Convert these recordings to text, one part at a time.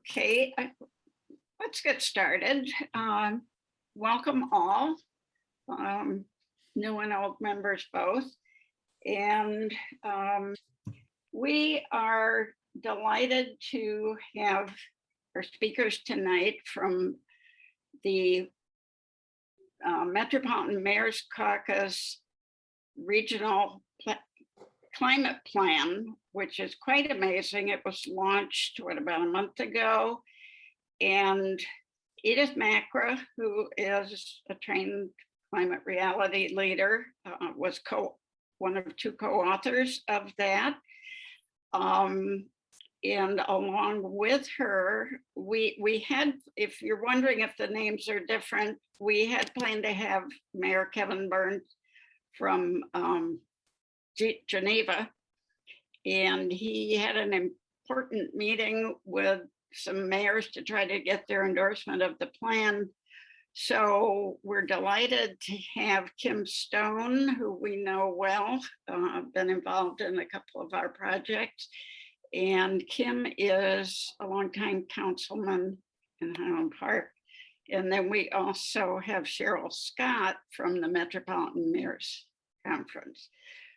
Okay, let's get started. Welcome all, new and old members both. And we are delighted to have our speakers tonight from the Metropolitan Mayor's Caucus Regional Climate Plan, which is quite amazing. It was launched, about a month ago. And Edith Makra, who is a trained climate reality leader, was one of two co-authors of that. And along with her, we had, if you're wondering if the names are different, we had planned to have Mayor Kevin Burns from Geneva, and he had an important meeting with some mayors to try to get their endorsement of the plan. So we're delighted to have Kim Stone, who we know well, been involved in a couple of our projects. And Kim is a longtime councilman in Highland Park. And then we also have Cheryl Scott from the Metropolitan Mayor's Conference.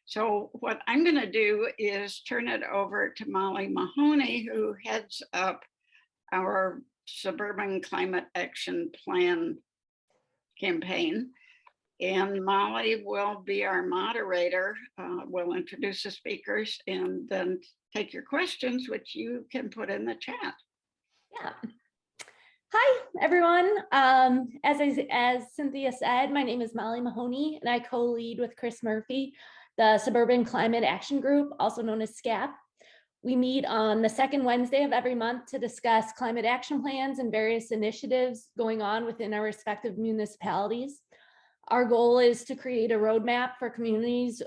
So what I'm going to do is turn it over to Molly Mahoney, who heads up our Suburban Climate Action Plan campaign. And Molly will be our moderator. We'll introduce the speakers and then take your questions, which you can put in the chat. Yeah. Hi, everyone. As Cynthia said, my name is Molly Mahoney, and I co-lead with Chris Murphy the Suburban Climate Action Group, also known as SCAP. We meet on the second Wednesday of every month to discuss climate action plans and various initiatives going on within our respective municipalities. Our goal is to create a roadmap for communities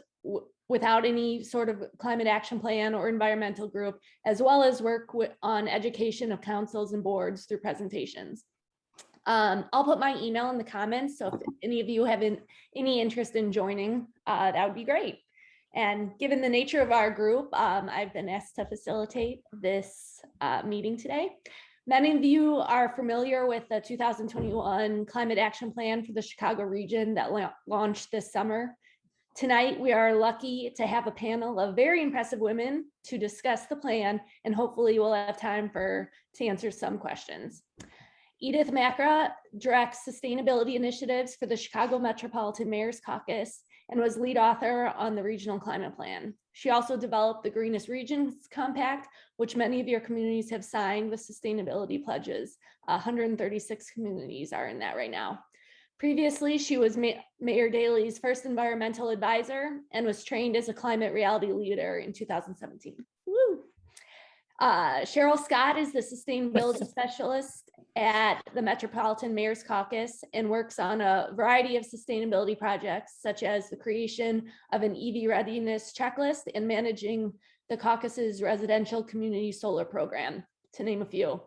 without any sort of climate action plan or environmental group, as well as work on education of councils and boards through presentations. I'll put my email in the comments, so if any of you have any interest in joining, that would be great. And given the nature of our group, I've been asked to facilitate this meeting today. Many of you are familiar with the 2021 Climate Action Plan for the Chicago region that launched this summer. Tonight, we are lucky to have a panel of very impressive women to discuss the plan, and hopefully we'll have time to answer some questions. Edith Makra directs sustainability initiatives for the Chicago Metropolitan Mayor's Caucus and was lead author on the regional climate plan. She also developed the Greenest Regions Compact, which many of your communities have signed with sustainability pledges. 136 communities are in that right now. Previously, she was Mayor Daley's first environmental advisor and was trained as a climate reality leader in 2017. Woo! Cheryl Scott is the sustainability specialist at the Metropolitan Mayor's Caucus and works on a variety of sustainability projects, such as the creation of an EV readiness checklist and managing the caucus's residential community solar program, to name a few.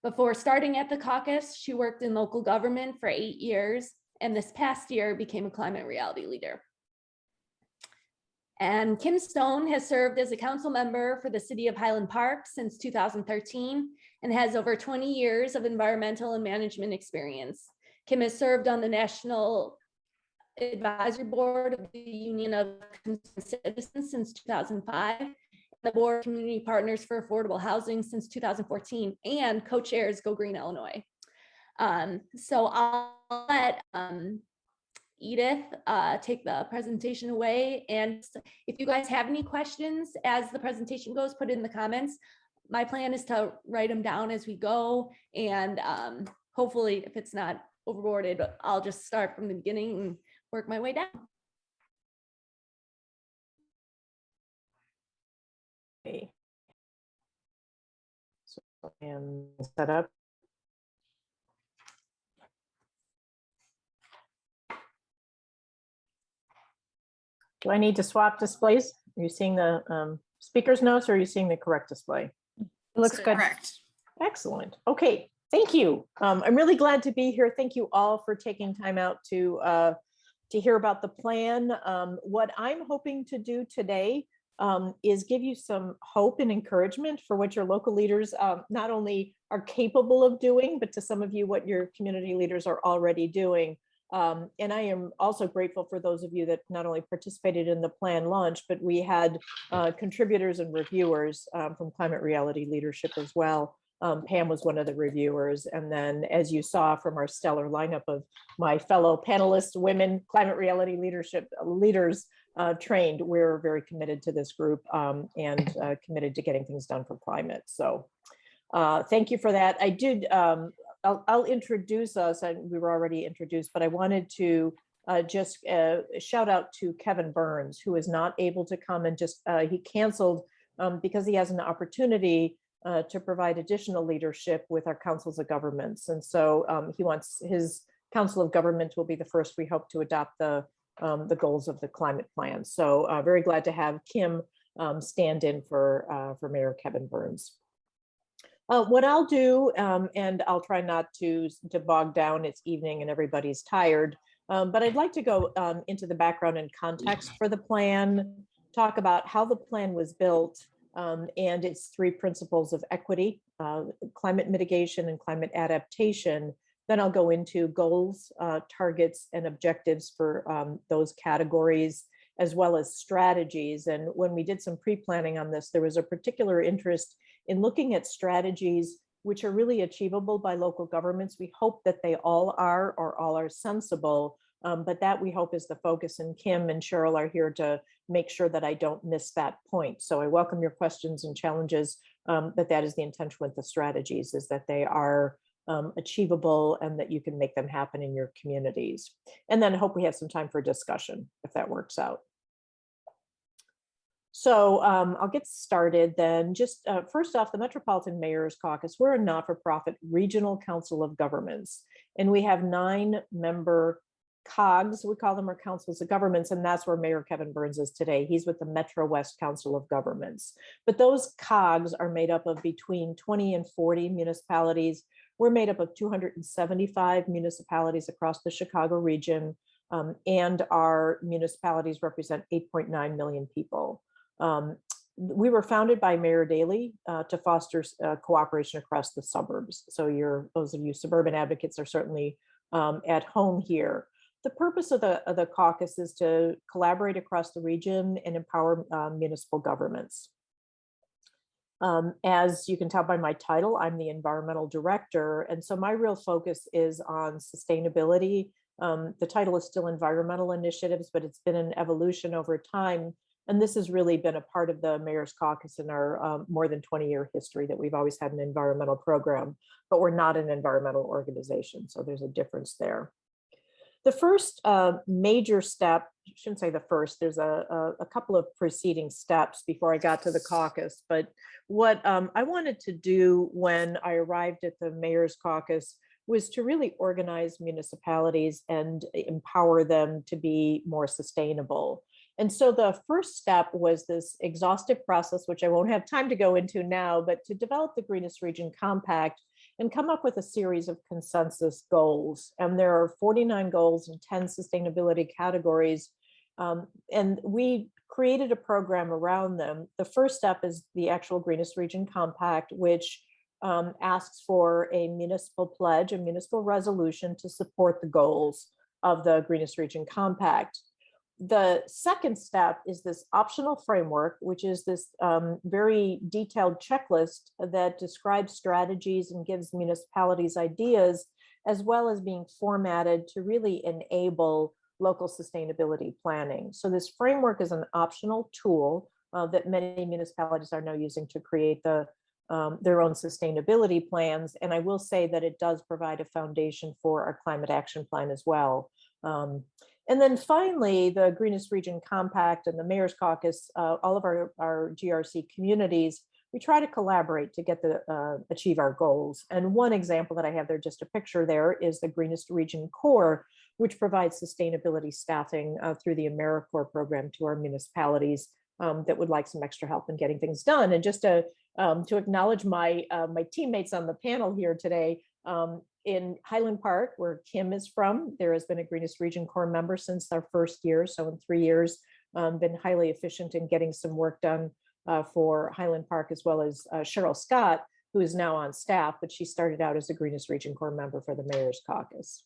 Before starting at the caucus, she worked in local government for 8 years, and this past year became a climate reality leader. And Kim Stone has served as a council member for the city of Highland Park since 2013 and has over 20 years of environmental and management experience. Kim has served on the National Advisory Board of the Union of Citizens since 2005, the Board of Community Partners for Affordable Housing since 2014, and co-chairs Go Green Illinois. So I'll let Edith take the presentation away. And if you guys have any questions as the presentation goes, put it in the comments. My plan is to write them down as we go. And hopefully, if it's not overboarded, I'll just start from the beginning and work my way down. Okay. So, and set up. Do I need to swap displays? Are you seeing the speaker's notes or are you seeing the correct display? It looks good. Correct. Excellent. Okay, thank you. I'm really glad to be here. Thank you all for taking time out to hear about the plan. What I'm hoping to do today is give you some hope and encouragement for what your local leaders not only are capable of doing, but to some of you, what your community leaders are already doing. And I am also grateful for those of you that not only participated in the plan launch, but we had contributors and reviewers from Climate Reality Leadership as well. Pam was one of the reviewers. And then as you saw from our stellar lineup of my fellow panelists, women, Climate Reality Leadership leaders trained, we're very committed to this group and committed to getting things done for climate. So thank you for that. I did, I'll introduce us, and we were already introduced, but I wanted to just shout out to Kevin Burns, who is not able to come and just, he canceled because he has an opportunity to provide additional leadership with our councils of governments. And so he wants his council of government will be the first, we hope, to adopt the goals of the climate plan. So very glad to have Kim stand in for Mayor Kevin Burns. What I'll do, and I'll try not to bog down, it's evening and everybody's tired, but I'd like to go into the background and context for the plan, talk about how the plan was built, and its three principles of equity, climate mitigation, and climate adaptation. Then I'll go into goals, targets, and objectives for those categories, as well as strategies. And when we did some pre-planning on this, there was a particular interest in looking at strategies which are really achievable by local governments. We hope that they all are, or all are sensible, but that we hope is the focus, and Kim and Cheryl are here to make sure that I don't miss that point. So I welcome your questions and challenges, but that is the intention with the strategies, is that they are achievable and that you can make them happen in your communities. And then I hope we have some time for discussion if that works out. So I'll get started then. Just first off, the Metropolitan Mayor's Caucus, we're a not-for-profit regional council of governments, and we have 9 member COGs, we call them, our councils of governments, and that's where Mayor Kevin Burns is today. He's with the Metro West Council of Governments. But those COGs are made up of between 20 and 40 municipalities. We're made up of 275 municipalities across the Chicago region, and our municipalities represent 8.9 million people. We were founded by Mayor Daley to foster cooperation across the suburbs. So those of you suburban advocates are certainly at home here. The purpose of the caucus is to collaborate across the region and empower municipal governments. As you can tell by my title, I'm the environmental director. And so my real focus is on sustainability. The title is still environmental initiatives, but it's been an evolution over time. And this has really been a part of the Mayor's Caucus in our more than 20-year history, that we've always had an environmental program, but we're not an environmental organization. So there's a difference there. The first major step, I shouldn't say the first, there's a couple of preceding steps before I got to the caucus, but what I wanted to do when I arrived at the Mayor's Caucus was to really organize municipalities and empower them to be more sustainable. And so the first step was this exhaustive process, which I won't have time to go into now, but to develop the Greenest Region Compact and come up with a series of consensus goals. And there are 49 goals and 10 sustainability categories. And we created a program around them. The first step is the actual Greenest Region Compact, which asks for a municipal pledge, a municipal resolution to support the goals of the Greenest Region Compact. The second step is this optional framework, which is this very detailed checklist that describes strategies and gives municipalities ideas, as well as being formatted to really enable local sustainability planning. So this framework is an optional tool that many municipalities are now using to create their own sustainability plans. And I will say that it does provide a foundation for our climate action plan as well. And then finally, the Greenest Region Compact and the Mayor's Caucus, all of our GRC communities, we try to collaborate to get achieve our goals. And one example that I have there, just a picture there, is the Greenest Region Corps, which provides sustainability staffing through the AmeriCorps program to our municipalities that would like some extra help in getting things done. And just to acknowledge my teammates on the panel here today, in Highland Park, where Kim is from, there has been a Greenest Region Corps member since our first year. So in 3 years, been highly efficient in getting some work done for Highland Park, as well as Cheryl Scott, who is now on staff, but she started out as a Greenest Region Corps member for the Mayor's Caucus.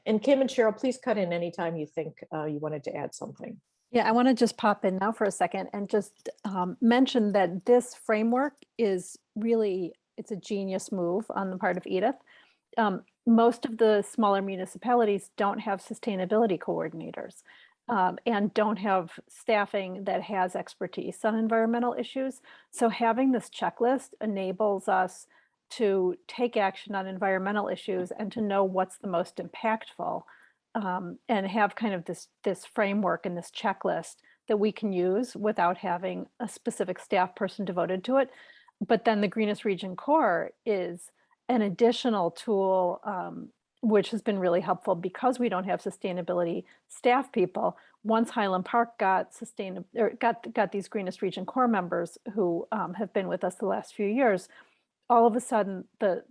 And Kim and Cheryl, please cut in anytime you think you wanted to add something. Yeah, I want to just pop in now for a second and just mention that this framework is really, it's a genius move on the part of Edith. Most of the smaller municipalities don't have sustainability coordinators and don't have staffing that has expertise on environmental issues. So having this checklist enables us to take action on environmental issues and to know what's the most impactful, and have kind of this framework and this checklist that we can use without having a specific staff person devoted to it. But then the Greenest Region Corps is an additional tool, which has been really helpful because we don't have sustainability staff people. Once Highland Park got these Greenest Region Corps members who have been with us the last few years, all of a sudden the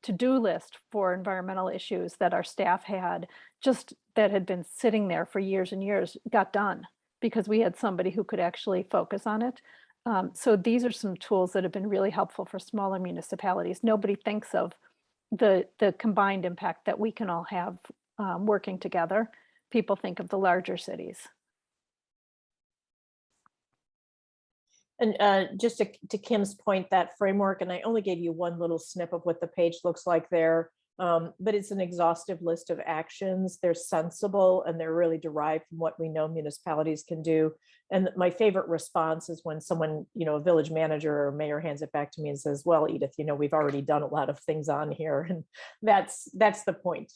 to-do list for environmental issues that our staff had, just that had been sitting there for years and years, got done because we had somebody who could actually focus on it. So these are some tools that have been really helpful for smaller municipalities. Nobody thinks of the combined impact that we can all have working together. People think of the larger cities. And just to Kim's point, that framework, and I only gave you one little snip of what the page looks like there, but it's an exhaustive list of actions. They're sensible and they're really derived from what we know municipalities can do. And my favorite response is when someone, a village manager or mayor hands it back to me and says, well, Edith, we've already done a lot of things on here. And that's the point,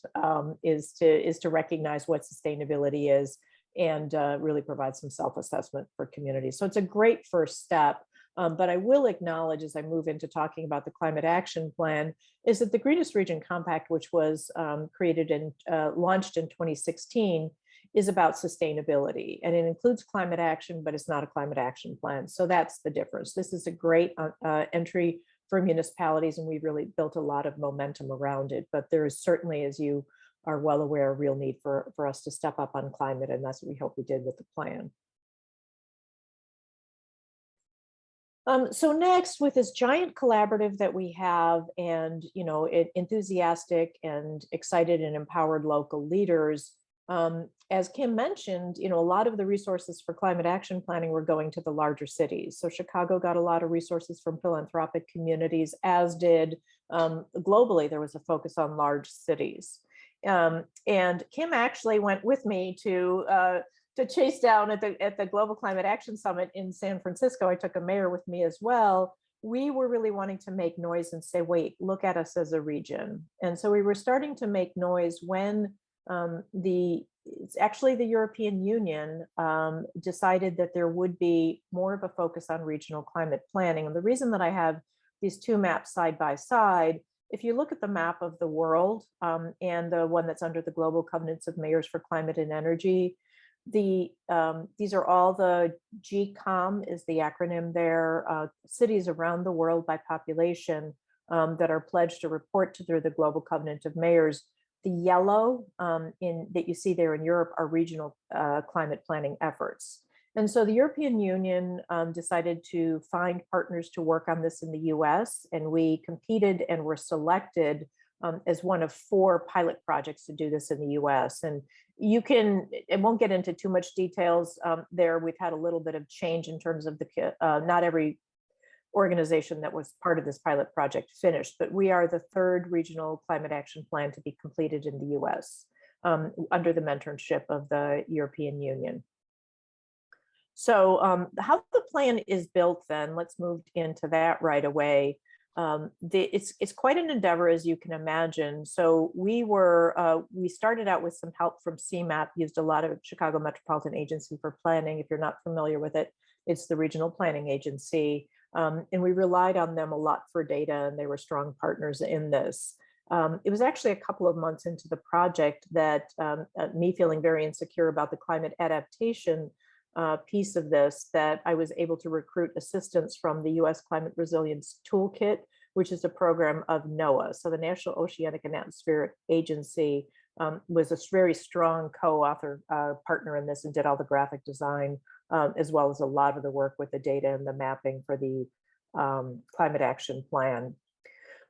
is to recognize what sustainability is and really provide some self-assessment for communities. So it's a great first step. But I will acknowledge, as I move into talking about the Climate Action Plan, is that the Greenest Region Compact, which was created and launched in 2016, is about sustainability. And it includes climate action, but it's not a climate action plan. So that's the difference. This is a great entry for municipalities, and we've really built a lot of momentum around it. But there is certainly, as you are well aware, a real need for us to step up on climate, and that's what we hope we did with the plan. So next, with this giant collaborative that we have, and enthusiastic and excited and empowered local leaders, as Kim mentioned, a lot of the resources for climate action planning were going to the larger cities. So Chicago got a lot of resources from philanthropic communities, as did globally. There was a focus on large cities. And Kim actually went with me to chase down at the Global Climate Action Summit in San Francisco. I took a mayor with me as well. We were really wanting to make noise and say, wait, look at us as a region. And so we were starting to make noise when it's actually the European Union decided that there would be more of a focus on regional climate planning. And the reason that I have these two maps side by side, if you look at the map of the world and the one that's under the Global Covenants of Mayors for Climate and Energy, these are all the GCOM is the acronym there, cities around the world by population that are pledged to report to the Global Covenant of Mayors. The yellow that you see there in Europe are regional climate planning efforts. And so the European Union decided to find partners to work on this in the US, and we competed and were selected as one of 4 pilot projects to do this in the US. And it won't get into too much details there. We've had a little bit of change in terms of not every organization that was part of this pilot project finished, but we are the 3rd regional climate action plan to be completed in the US under the mentorship of the European Union. So how the plan is built then, let's move into that right away. It's quite an endeavor, as you can imagine. So we started out with some help from CMAP, used a lot of Chicago Metropolitan Agency for Planning. If you're not familiar with it, it's the regional planning agency. And we relied on them a lot for data, and they were strong partners in this. It was actually a couple of months into the project that me feeling very insecure about the climate adaptation piece of this, that I was able to recruit assistance from the US Climate Resilience Toolkit, which is a program of NOAA, so the National Oceanic and Atmospheric Agency, was a very strong co-author partner in this and did all the graphic design, as well as a lot of the work with the data and the mapping for the climate action plan.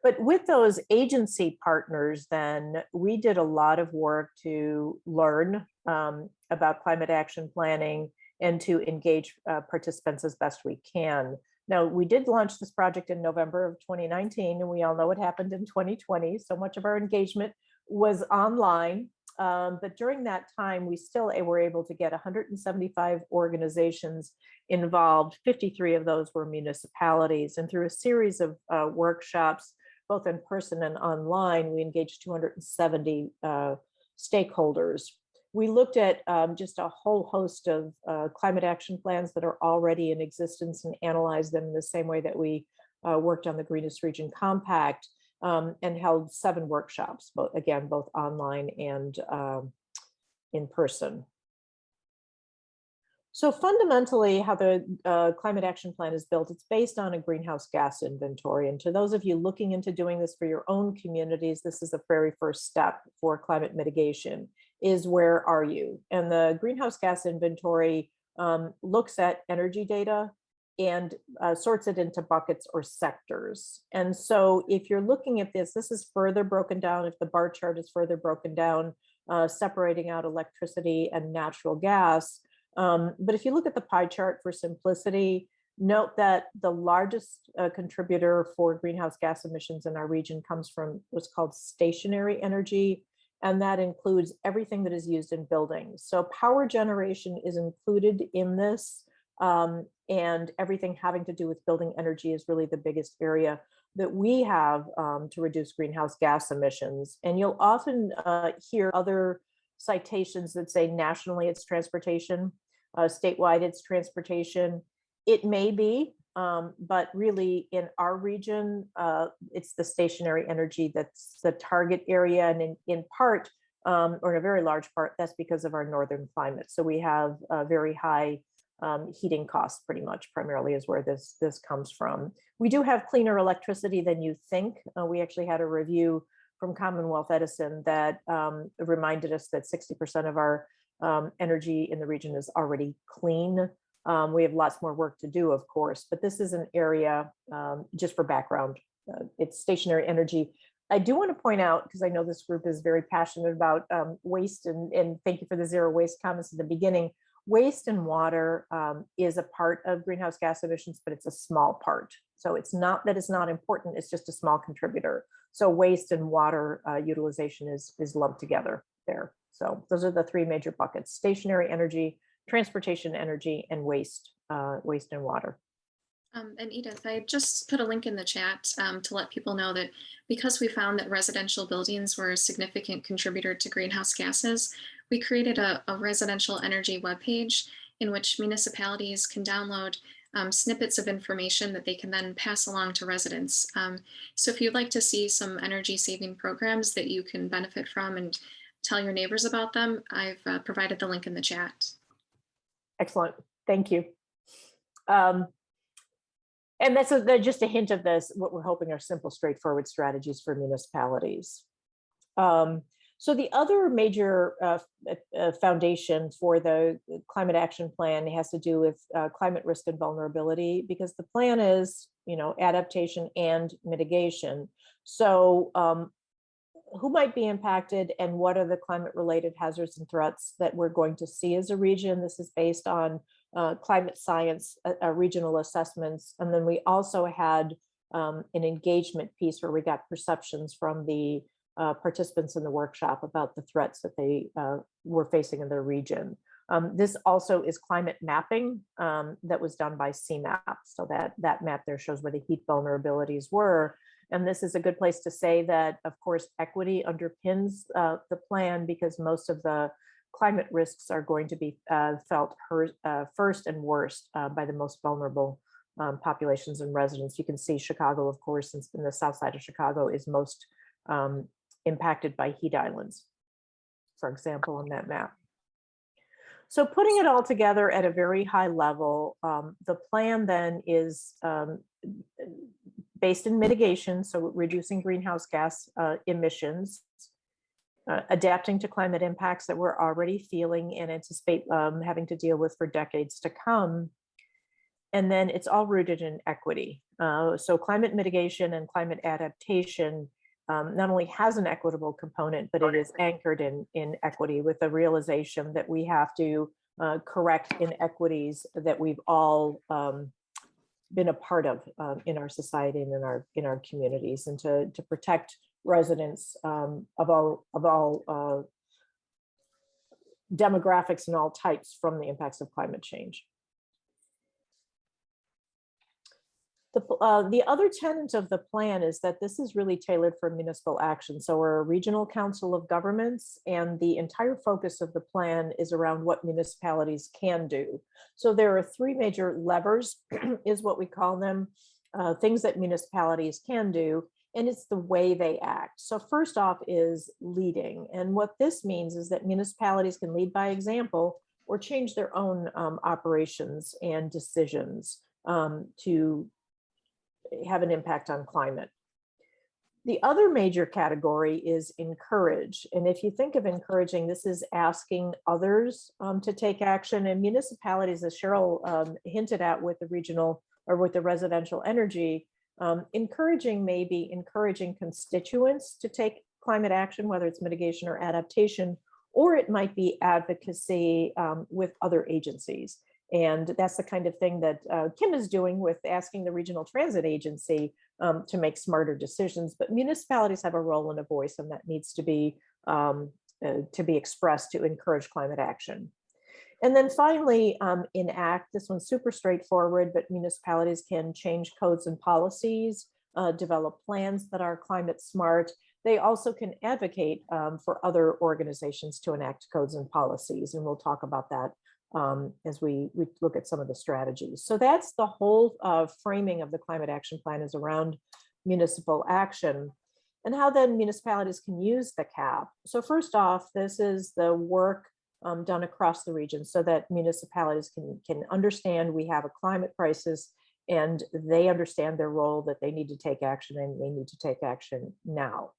But with those agency partners, then we did a lot of work to learn about climate action planning and to engage participants as best we can. Now, we did launch this project in November of 2019, and we all know what happened in 2020. So much of our engagement was online. But during that time, we still were able to get 175 organizations involved. 53 of those were municipalities. And through a series of workshops, both in person and online, we engaged 270 stakeholders. We looked at just a whole host of climate action plans that are already in existence and analyzed them in the same way that we worked on the Greenest Region Compact, and held 7 workshops, both online and in person. So fundamentally, how the climate action plan is built, it's based on a greenhouse gas inventory. And to those of you looking into doing this for your own communities, this is the very first step for climate mitigation, is where are you? And the greenhouse gas inventory looks at energy data and sorts it into buckets or sectors. And so if you're looking at this, this is further broken down. If the bar chart is further broken down, separating out electricity and natural gas. But if you look at the pie chart for simplicity, note that the largest contributor for greenhouse gas emissions in our region comes from what's called stationary energy. And that includes everything that is used in buildings. So power generation is included in this. And everything having to do with building energy is really the biggest area that we have to reduce greenhouse gas emissions. And you'll often hear other citations that say nationally it's transportation, statewide it's transportation. It may be, but really in our region, it's the stationary energy that's the target area. And in part, or in a very large part, that's because of our northern climate. So we have very high heating costs, pretty much primarily is where this comes from. We do have cleaner electricity than you think. We actually had a review from Commonwealth Edison that reminded us that 60% of our energy in the region is already clean. We have lots more work to do, of course, but this is an area, just for background, it's stationary energy. I do want to point out, because I know this group is very passionate about waste, and thank you for the zero waste comments at the beginning. Waste and water is a part of greenhouse gas emissions, but it's a small part. So it's not that it's not important, it's just a small contributor. So waste and water utilization is lumped together there. So those are the 3 major buckets: stationary energy, transportation energy, and waste and water. And Edith, I just put a link in the chat to let people know that because we found that residential buildings were a significant contributor to greenhouse gases, we created a residential energy webpage in which municipalities can download snippets of information that they can then pass along to residents. So if you'd like to see some energy saving programs that you can benefit from and tell your neighbors about them, I've provided the link in the chat. Excellent, thank you. And that's just a hint of this, what we're hoping are simple, straightforward strategies for municipalities. So the other major foundation for the climate action plan has to do with climate risk and vulnerability, because the plan is, adaptation and mitigation. So who might be impacted and what are the climate related hazards and threats that we're going to see as a region? This is based on climate science regional assessments. And then we also had an engagement piece where we got perceptions from the participants in the workshop about the threats that they were facing in their region. This also is climate mapping that was done by CMAP. So that map there shows where the heat vulnerabilities were. And this is a good place to say that, of course, equity underpins the plan, because most of the climate risks are going to be felt first and worst by the most vulnerable populations and residents. You can see Chicago, of course, in the south side of Chicago is most impacted by heat islands, for example, on that map. So putting it all together at a very high level, the plan then is based in mitigation, so reducing greenhouse gas emissions. adapting to climate impacts that we're already feeling and anticipate having to deal with for decades to come. And then it's all rooted in equity. So climate mitigation and climate adaptation not only has an equitable component, but it is anchored in equity, with the realization that we have to correct inequities that we've all been a part of in our society and in our communities, and to protect residents of all demographics and all types from the impacts of climate change. The other tenet of the plan is that this is really tailored for municipal action. So we're a regional council of governments, and the entire focus of the plan is around what municipalities can do. So there are three major levers, is what we call them, things that municipalities can do, and it's the way they act. So first off is leading. And what this means is that municipalities can lead by example or change their own operations and decisions to have an impact on climate. The other major category is encourage. And if you think of encouraging, this is asking others to take action. And municipalities, as Cheryl hinted at with the regional or with the residential energy, encouraging may be encouraging constituents to take climate action, whether it's mitigation or adaptation, or it might be advocacy with other agencies. And that's the kind of thing that Kim is doing with asking the Regional Transit Agency to make smarter decisions. But municipalities have a role and a voice, and that needs to be expressed to encourage climate action. And then finally, enact. This one's super straightforward, but municipalities can change codes and policies, develop plans that are climate smart. They also can advocate for other organizations to enact codes and policies, and we'll talk about that as we look at some of the strategies. So that's the whole framing of the climate action plan, is around municipal action, and how then municipalities can use the CAP. So first off, this is the work done across the region so that municipalities can understand we have a climate crisis, and they understand their role, that they need to take action, and they need to take action now.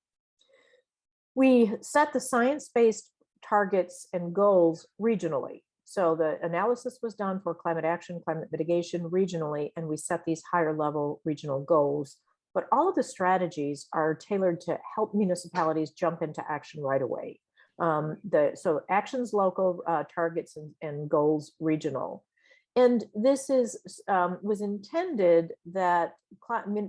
We set the science-based targets and goals regionally. So the analysis was done for climate action, climate mitigation regionally, and we set these higher level regional goals. But all of the strategies are tailored to help municipalities jump into action right away. So actions local, targets and goals regional. And this was intended that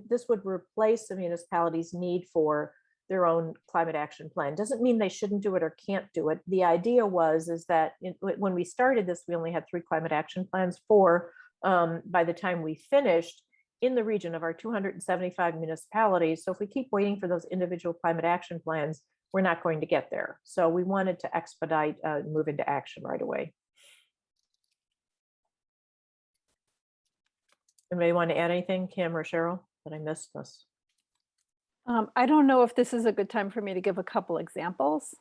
this would replace the municipality's need for their own climate action plan. Doesn't mean they shouldn't do it or can't do it. The idea is that when we started this, we only had 3 climate action plans. 4 by the time we finished in the region of our 275 municipalities. So if we keep waiting for those individual climate action plans, we're not going to get there. So we wanted to expedite, move into action right away. Anybody want to add anything, Kim or Cheryl, that I missed this? I don't know if this is a good time for me to give a couple examples.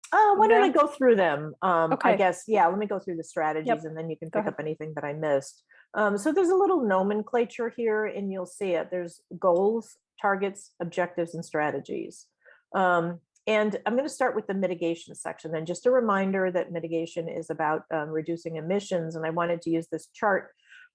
Why don't I go through them? Okay. I guess, yeah, let me go through the strategies and then you can pick up anything that I missed. So there's a little nomenclature here and you'll see it. There's goals, targets, objectives, and strategies. And I'm going to start with the mitigation section. And just a reminder that mitigation is about reducing emissions. And I wanted to use this chart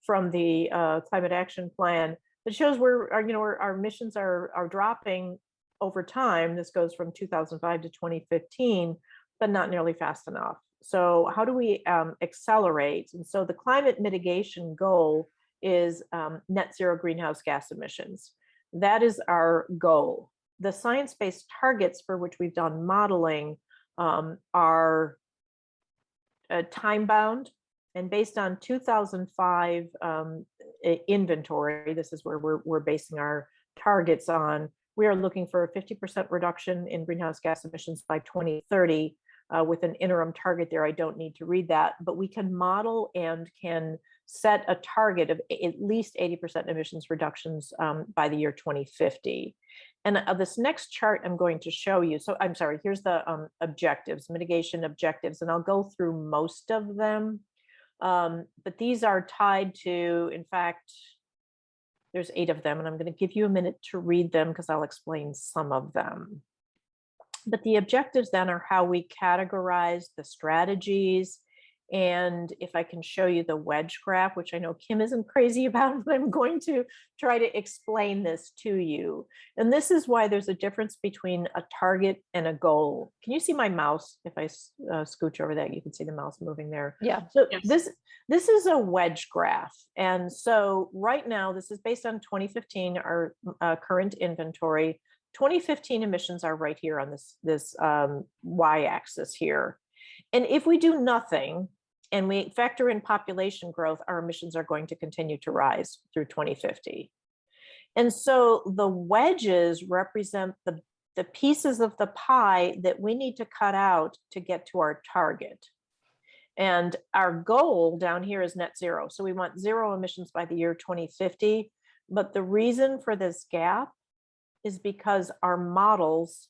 from the climate action plan. It shows where our emissions are dropping over time. This goes from 2005 to 2015, but not nearly fast enough. So how do we accelerate? And so the climate mitigation goal is net zero greenhouse gas emissions. That is our goal. The science-based targets for which we've done modeling are time-bound. And based on 2005 inventory, this is where we're basing our targets on, we are looking for a 50% reduction in greenhouse gas emissions by 2030 with an interim target there. I don't need to read that, but we can model and can set a target of at least 80% emissions reductions by the year 2050. And this next chart I'm going to show you. So I'm sorry, here's the objectives, mitigation objectives, and I'll go through most of them. But these are tied to, in fact, there's 8 of them, and I'm going to give you a minute to read them because I'll explain some of them. But the objectives then are how we categorize the strategies. And if I can show you the wedge graph, which I know Kim isn't crazy about, but I'm going to try to explain this to you. And this is why there's a difference between a target and a goal. Can you see my mouse? If I scooch over that, you can see the mouse moving there. Yeah. So Yes. this is a wedge graph. And so right now, this is based on 2015, our current inventory. 2015 emissions are right here on this y-axis here. And if we do nothing, and we factor in population growth, our emissions are going to continue to rise through 2050. And so the wedges represent the pieces of the pie that we need to cut out to get to our target. And our goal down here is net zero. So we want zero emissions by the year 2050. But the reason for this gap is because our models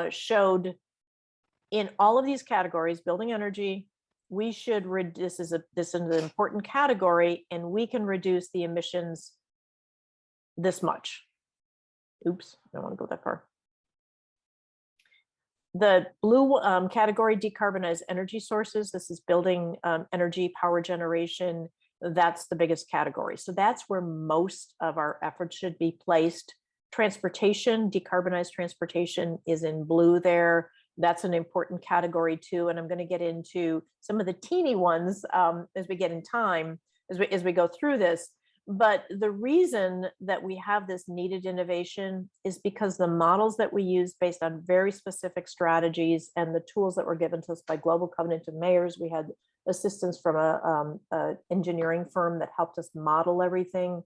showed in all of these categories, building energy, we should this is an important category, and we can reduce the emissions this much. Oops, I don't want to go that far. The blue category, decarbonized energy sources. This is building energy, power generation. That's the biggest category. So that's where most of our efforts should be placed. Transportation, decarbonized transportation is in blue there. That's an important category too. And I'm going to get into some of the teeny ones as we get in time, as we go through this. But the reason that we have this needed innovation is because the models that we use based on very specific strategies and the tools that were given to us by Global Covenant of Mayors, we had assistance from a engineering firm that helped us model everything.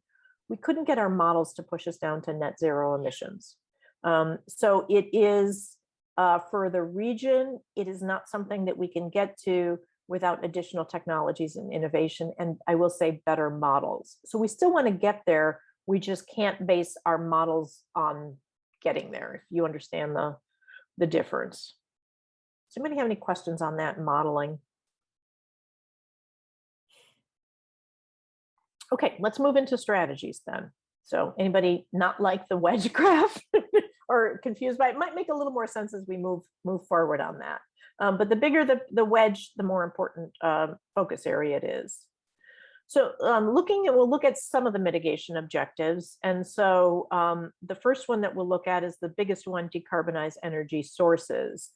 We couldn't get our models to push us down to net zero emissions. So it is, for the region, it is not something that we can get to without additional technologies and innovation, and I will say better models. So we still want to get there. We just can't base our models on getting there, if you understand the difference. Does anybody have any questions on that modeling? Okay, let's move into strategies then. So anybody not like the wedge graph or confused by it? Might make a little more sense as we move forward on that. But the bigger the wedge, the more important focus area it is. So we'll look at some of the mitigation objectives. And so the first one that we'll look at is the biggest one, decarbonize energy sources.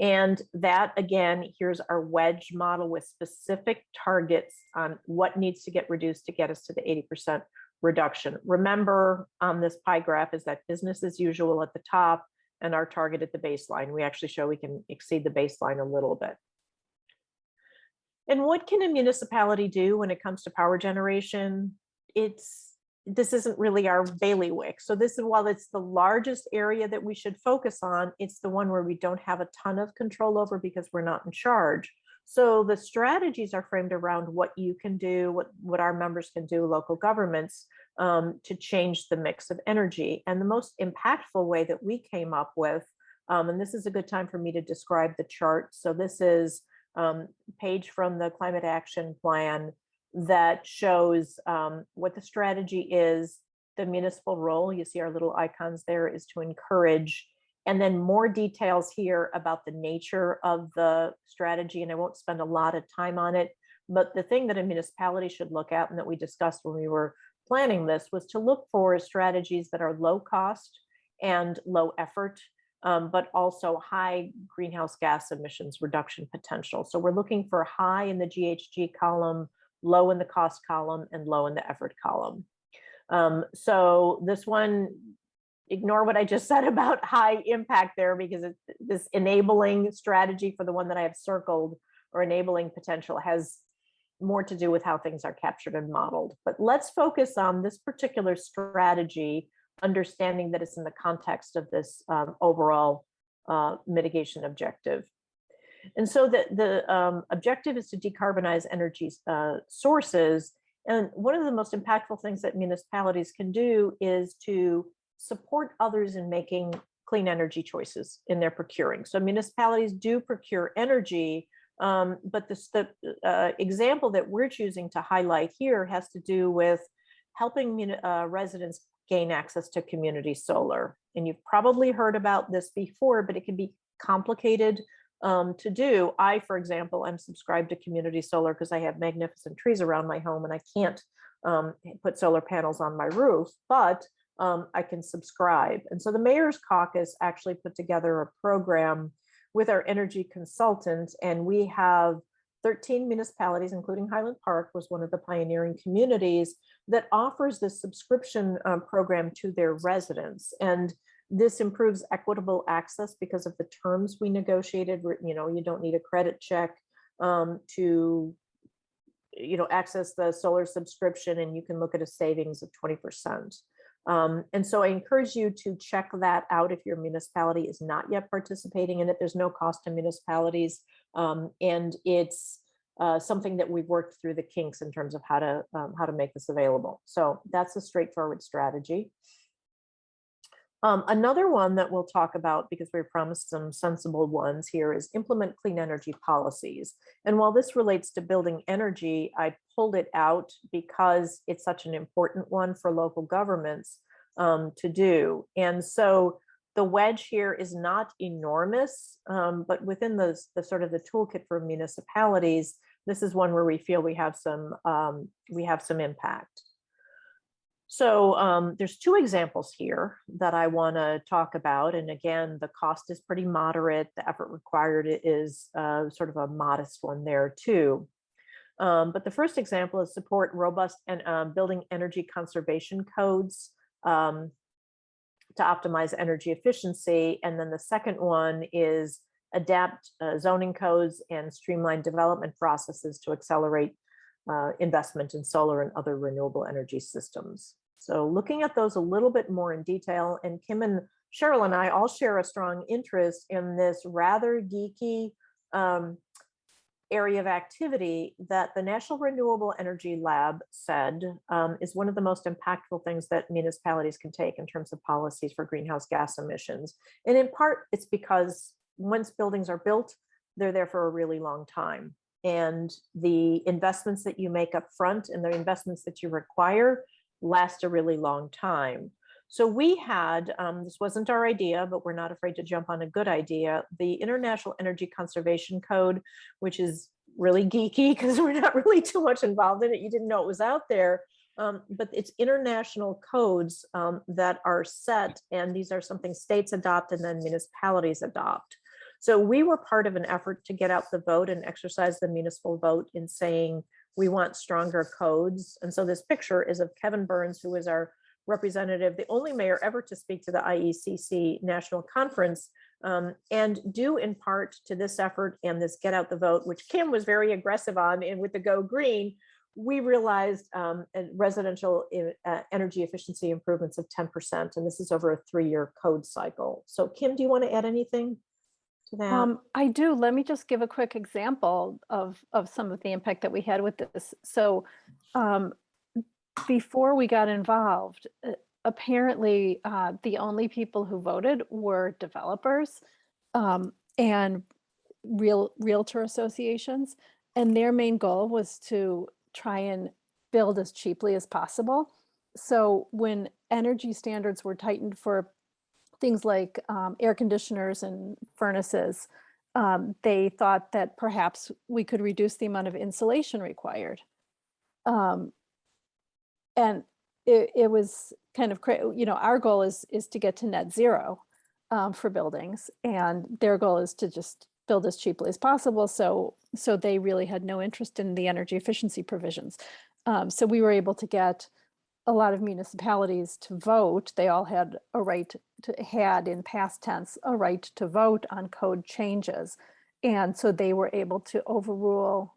And that, again, here's our wedge model with specific targets on what needs to get reduced to get us to the 80% reduction. Remember, on this pie graph is that business as usual at the top and our target at the baseline. We actually show we can exceed the baseline a little bit. And what can a municipality do when it comes to power generation? This isn't really our bailiwick. So this is, while it's the largest area that we should focus on, it's the one where we don't have a ton of control over because we're not in charge. So the strategies are framed around what you can do, what our members can do, local governments, to change the mix of energy. And the most impactful way that we came up with, and this is a good time for me to describe the chart. So this is a page from the Climate Action Plan that shows what the strategy is. The municipal role, you see our little icons there, is to encourage, and then more details here about the nature of the strategy. And I won't spend a lot of time on it, but the thing that a municipality should look at, and that we discussed when we were planning this, was to look for strategies that are low cost and low effort, but also high greenhouse gas emissions reduction potential. So we're looking for high in the GHG column, low in the cost column, and low in the effort column. So this one, ignore what I just said about high impact there, because this enabling strategy for the one that I have circled, or enabling potential, has more to do with how things are captured and modeled. But let's focus on this particular strategy, understanding that it's in the context of this overall mitigation objective. And so the objective is to decarbonize energy sources. And one of the most impactful things that municipalities can do is to support others in making clean energy choices in their procuring. So municipalities do procure energy, but the example that we're choosing to highlight here has to do with helping residents gain access to community solar. And you've probably heard about this before, but it can be complicated to do. I, for example, am subscribed to community solar because I have magnificent trees around my home and I can't put solar panels on my roof, but I can subscribe. And so the Mayor's Caucus actually put together a program with our energy consultant, and we have 13 municipalities, including Highland Park was one of the pioneering communities that offers this subscription program to their residents. And this improves equitable access because of the terms we negotiated. You know, you don't need a credit check to, you know, access the solar subscription, and you can look at a savings of 20%. And so I encourage you to check that out if your municipality is not yet participating in it. There's no cost to municipalities, and it's something that we've worked through the kinks in terms of how to make this available. So that's a straightforward strategy. Another one that we'll talk about, because we promised some sensible ones here, is implement clean energy policies. And while this relates to building energy, I pulled it out because it's such an important one for local governments to do. And so the wedge here is not enormous, but within the sort of the toolkit for municipalities, this is one where we feel we have some impact. So there's two examples here that I want to talk about. And again, the cost is pretty moderate. The effort required is sort of a modest one there too. But the first example is support robust and building energy conservation codes to optimize energy efficiency. And then the second one is adapt zoning codes and streamline development processes to accelerate investment in solar and other renewable energy systems. So looking at those a little bit more in detail, and Kim and Cheryl and I all share a strong interest in this rather geeky area of activity that the National Renewable Energy Lab said is one of the most impactful things that municipalities can take in terms of policies for greenhouse gas emissions. And in part, it's because once buildings are built, they're there for a really long time. And the investments that you make up front and the investments that you require last a really long time. So we had, this wasn't our idea, but we're not afraid to jump on a good idea, the International Energy Conservation Code, which is really geeky because we're not really too much involved in it. You didn't know it was out there, but it's international codes that are set, and these are something states adopt and then municipalities adopt. So we were part of an effort to get out the vote and exercise the municipal vote in saying we want stronger codes. And so this picture is of Kevin Burns, who is our representative, the only mayor ever to speak to the IECC National Conference, and due in part to this effort and this get out the vote, which Kim was very aggressive on, and with the Go Green, we realized residential energy efficiency improvements of 10%, and this is over a 3-year code cycle. So Kim, do you want to add anything to that? I do. Let me just give a quick example of some of the impact that we had with this. So before we got involved, apparently the only people who voted were developers and realtor associations. And their main goal was to try and build as cheaply as possible. So when energy standards were tightened for things like air conditioners and furnaces, they thought that perhaps we could reduce the amount of insulation required. And it was kind of, you know, our goal is to get to net zero for buildings, and their goal is to just build as cheaply as possible. So they really had no interest in the energy efficiency provisions. So we were able to get a lot of municipalities to vote. They all had a right to, had in past tense, a right to vote on code changes. And so they were able to overrule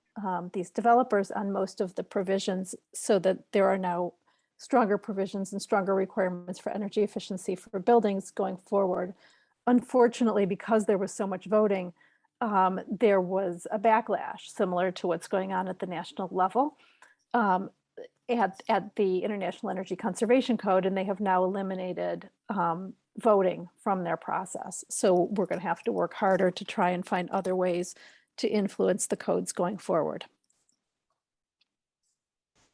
these developers on most of the provisions, so that there are now stronger provisions and stronger requirements for energy efficiency for buildings going forward. Unfortunately, because there was so much voting, there was a backlash similar to what's going on at the national level at the International Energy Conservation Code, and they have now eliminated voting from their process. So we're going to have to work harder to try and find other ways to influence the codes going forward.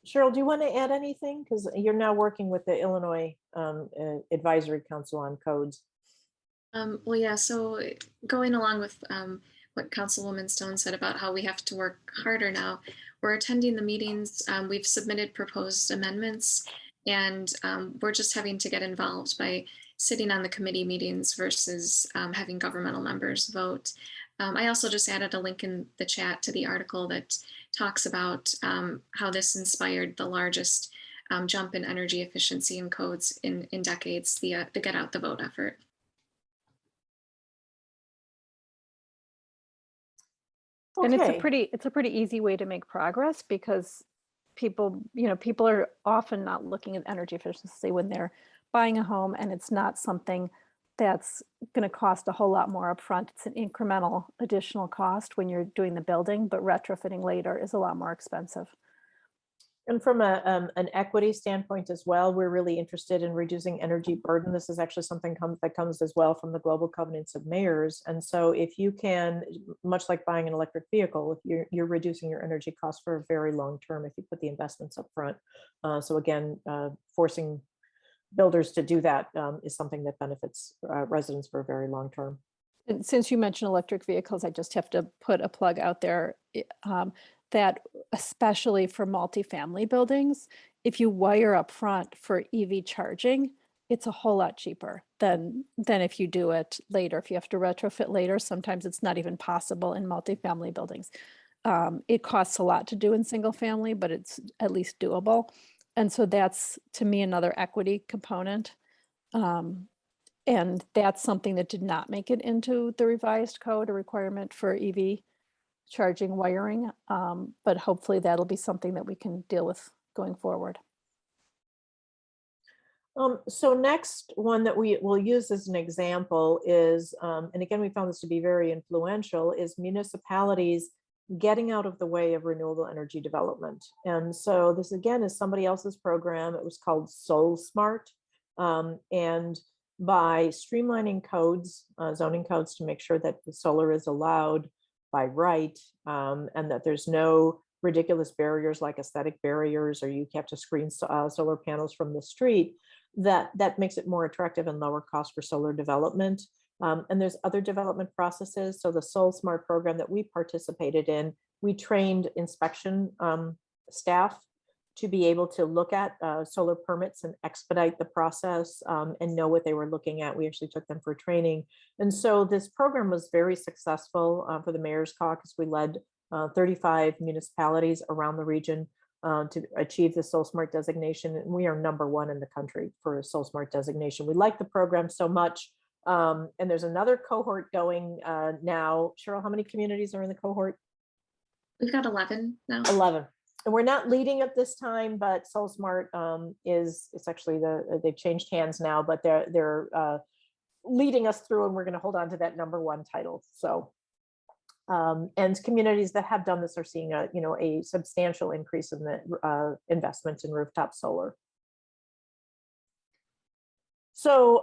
Cheryl, do you want to add anything? Because you're now working with the Illinois Advisory Council on Codes. Well, yeah, so going along with what Councilwoman Stone said about how we have to work harder now, we're attending the meetings, we've submitted proposed amendments, and we're just having to get involved by sitting on the committee meetings versus having governmental members vote. I also just added a link in the chat to the article that talks about how this inspired the largest jump in energy efficiency in codes in decades, the Get Out the Vote effort. And it's Okay. a pretty easy way to make progress because people are often not looking at energy efficiency when they're buying a home, and it's not something that's going to cost a whole lot more upfront. It's an incremental additional cost when you're doing the building, but retrofitting later is a lot more expensive. And from an equity standpoint as well, we're really interested in reducing energy burden. This is actually something that comes as well from the Global Covenants of Mayors. And so if you can, much like buying an electric vehicle, if you're reducing your energy costs for a very long term, if you put the investments up front. So again, forcing builders to do that is something that benefits residents for a very long term. And since you mentioned electric vehicles, I just have to put a plug out there that especially for multifamily buildings, if you wire up front for EV charging, it's a whole lot cheaper than if you do it later. If you have to retrofit later, sometimes it's not even possible in multifamily buildings. It costs a lot to do in single family, but it's at least doable. And so that's, to me, another equity component. And that's something that did not make it into the revised code, a requirement for EV charging wiring. But hopefully that'll be something that we can deal with going forward. So next one that we will use as an example is, and again, we found this to be very influential, is municipalities getting out of the way of renewable energy development. And so this again is somebody else's program. It was called Soul Smart. And by streamlining codes, zoning codes to make sure that the solar is allowed by right, and that there's no ridiculous barriers like aesthetic barriers, or you have to screen solar panels from the street, that makes it more attractive and lower cost for solar development. And there's other development processes. So the Soul Smart program that we participated in, we trained inspection staff to be able to look at solar permits and expedite the process and know what they were looking at. We actually took them for training. And so this program was very successful for the Mayor's Caucus. We led 35 municipalities around the region to achieve the Soul Smart designation. And we are #1 in the country for a Soul Smart designation. We like the program so much. And there's another cohort going now. Cheryl, how many communities are in the cohort? We've got 11 now. 11. And we're not leading at this time, but Soul Smart it's actually they've changed hands now, but they're leading us through, and we're going to hold on to that #1 title. So, and communities that have done this are seeing a substantial increase in the investments in rooftop solar. So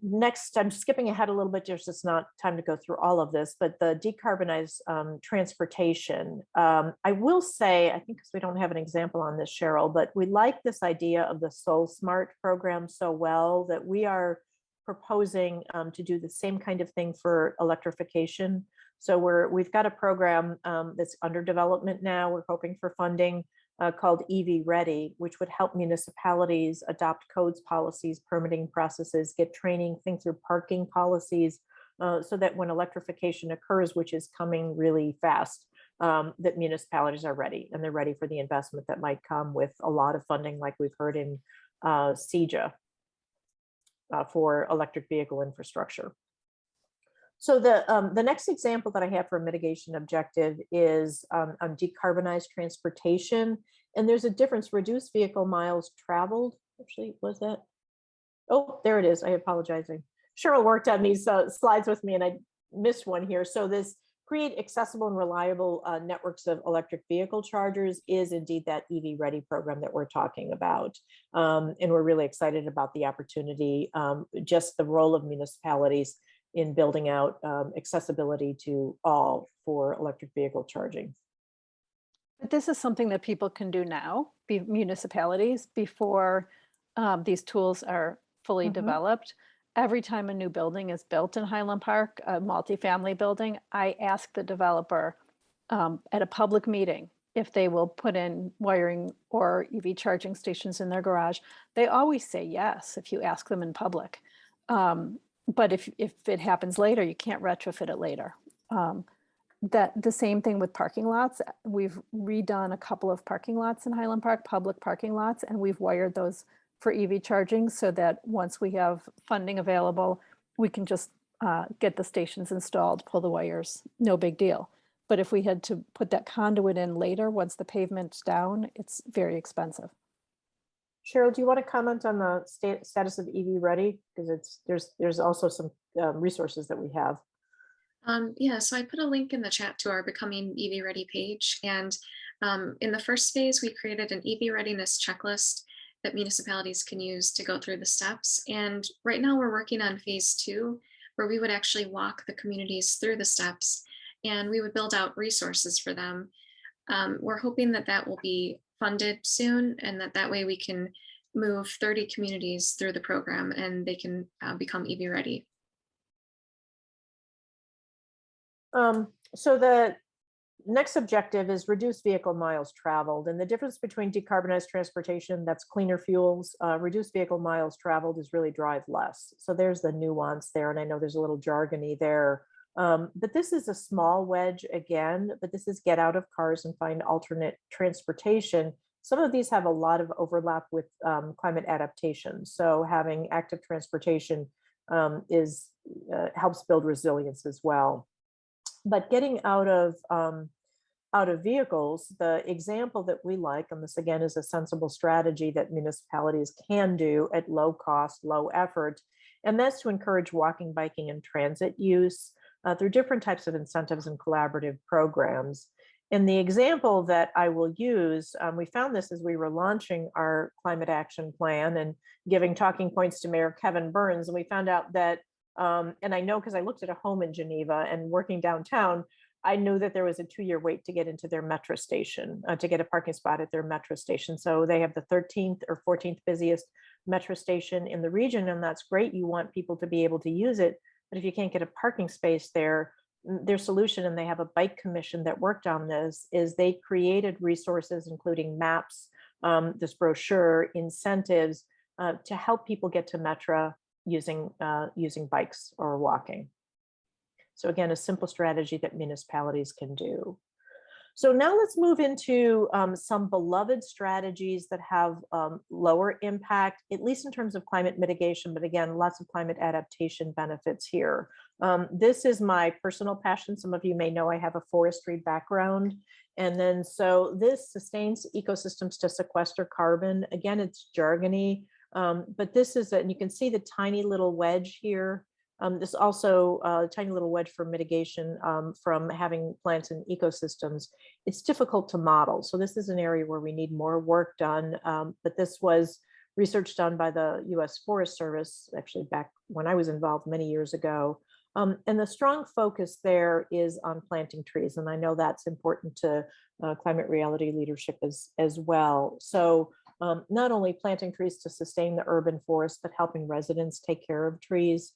next, I'm skipping ahead a little bit, there's just not time to go through all of this, but the Decarbonized Transportation. I will say, I think because we don't have an example on this, Cheryl, but we like this idea of the Soul Smart program so well that we are proposing to do the same kind of thing for electrification. So we've got a program that's under development now. We're hoping for funding called EV Ready, which would help municipalities adopt codes, policies, permitting processes, get training, think through parking policies, so that when electrification occurs, which is coming really fast, that municipalities are ready, and they're ready for the investment that might come with a lot of funding, like we've heard in CEJA for electric vehicle infrastructure. So the next example that I have for a mitigation objective is on decarbonized transportation. And there's a difference, reduced vehicle miles traveled. Actually, was that? Oh, there it is. I apologize. Cheryl worked on these slides with me and I missed one here. So this create accessible and reliable networks of electric vehicle chargers is indeed that EV Ready program that we're talking about. And we're really excited about the opportunity, just the role of municipalities in building out accessibility to all for electric vehicle charging. But this is something that people can do now, municipalities, before these tools are fully developed. every time a new building is built in Highland Park, a multifamily building, I ask the developer at a public meeting if they will put in wiring or EV charging stations in their garage. They always say yes if you ask them in public. But if it happens later, you can't retrofit it later. That the same thing with parking lots. We've redone a couple of parking lots in Highland Park, public parking lots, and we've wired those for EV charging so that once we have funding available, we can just get the stations installed, pull the wires, no big deal. But if we had to put that conduit in later, once the pavement's down, it's very expensive. Cheryl, do you want to comment on the status of EV Ready? Because there's also some resources that we have. Yeah, so I put a link in the chat to our Becoming EV Ready page. And in the first phase, we created an EV readiness checklist that municipalities can use to go through the steps. And right now we're working on phase 2, where we would actually walk the communities through the steps and we would build out resources for them. We're hoping that that will be funded soon, and that way we can move 30 communities through the program and they can become EV ready. So the next objective is reduce vehicle miles traveled. And the difference between decarbonized transportation, that's cleaner fuels, reduce vehicle miles traveled is really drive less. So there's the nuance there. And I know there's a little jargony there. But this is a small wedge again, but this is get out of cars and find alternate transportation. Some of these have a lot of overlap with climate adaptation. So having active transportation helps build resilience as well. But getting out of vehicles, the example that we like, and this again is a sensible strategy that municipalities can do at low cost, low effort, and that's to encourage walking, biking, and transit use through different types of incentives and collaborative programs. And the example that I will use, we found this as we were launching our climate action plan and giving talking points to Mayor Kevin Burns, and we found out that and I know because I looked at a home in Geneva and working downtown, I knew that there was a 2-year wait to get into their metro station, to get a parking spot at their metro station. So they have the 13th or 14th busiest metro station in the region, and that's great. You want people to be able to use it, but if you can't get a parking space there, their solution, and they have a bike commission that worked on this, is they created resources, including maps, this brochure, incentives to help people get to metro using bikes or walking. So again, a simple strategy that municipalities can do. So now let's move into some beloved strategies that have lower impact, at least in terms of climate mitigation, but again, lots of climate adaptation benefits here. This is my personal passion. Some of you may know I have a forestry background. And then so this sustains ecosystems to sequester carbon. Again, it's jargony. But this is, and you can see the tiny little wedge here. This also a tiny little wedge for mitigation from having plants in ecosystems. It's difficult to model. So this is an area where we need more work done. But this was research done by the US Forest Service, actually back when I was involved many years ago. And the strong focus there is on planting trees. And I know that's important to climate reality leadership as well. So not only planting trees to sustain the urban forest, but helping residents take care of trees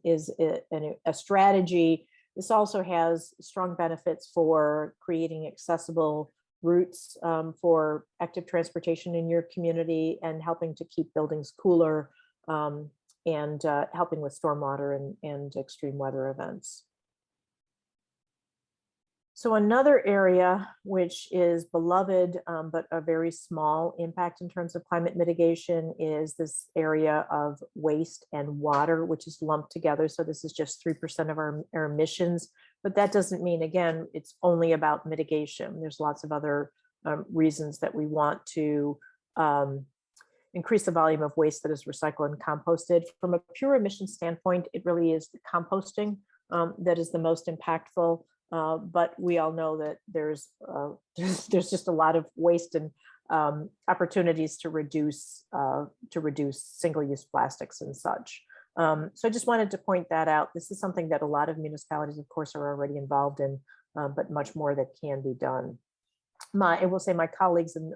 is a strategy. This also has strong benefits for creating accessible routes for active transportation in your community and helping to keep buildings cooler and helping with stormwater and extreme weather events. So another area which is beloved, but a very small impact in terms of climate mitigation is this area of waste and water, which is lumped together. So this is just 3% of our emissions, but that doesn't mean, again, it's only about mitigation. There's lots of other reasons that we want to increase the volume of waste that is recycled and composted. From a pure emission standpoint, it really is the composting that is the most impactful. But we all know that there's just a lot of waste and opportunities to reduce single-use plastics and such. So I just wanted to point that out. This is something that a lot of municipalities, of course, are already involved in, but much more that can be done. I will say my colleagues in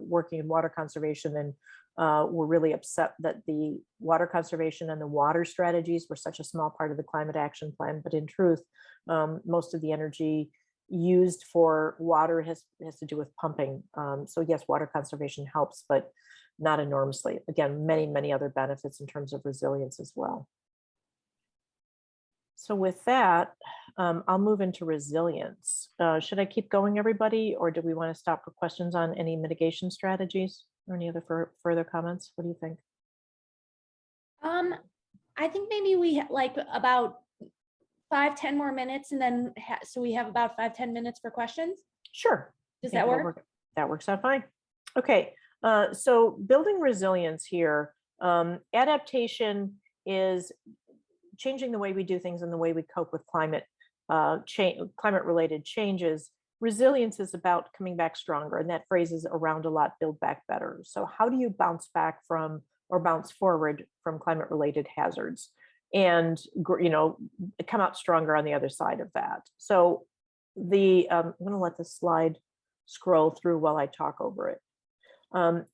working in water conservation and were really upset that the water conservation and the water strategies were such a small part of the climate action plan. But in truth, most of the energy used for water has to do with pumping. So yes, water conservation helps, but not enormously. Again, many other benefits in terms of resilience as well. So with that, I'll move into resilience. Should I keep going, everybody, or do we want to stop for questions on any mitigation strategies or any other further comments? What do you think? I think maybe we like about 5-10 more minutes, and then so we have about 5-10 minutes for questions. Sure. Does that work? That works out fine. Okay, so building resilience here, adaptation is changing the way we do things and the way we cope with climate related changes. Resilience is about coming back stronger, and that phrase is around a lot, build back better. So how do you bounce back from or bounce forward from climate related hazards and come out stronger on the other side of that? So I'm going to let this slide scroll through while I talk over it.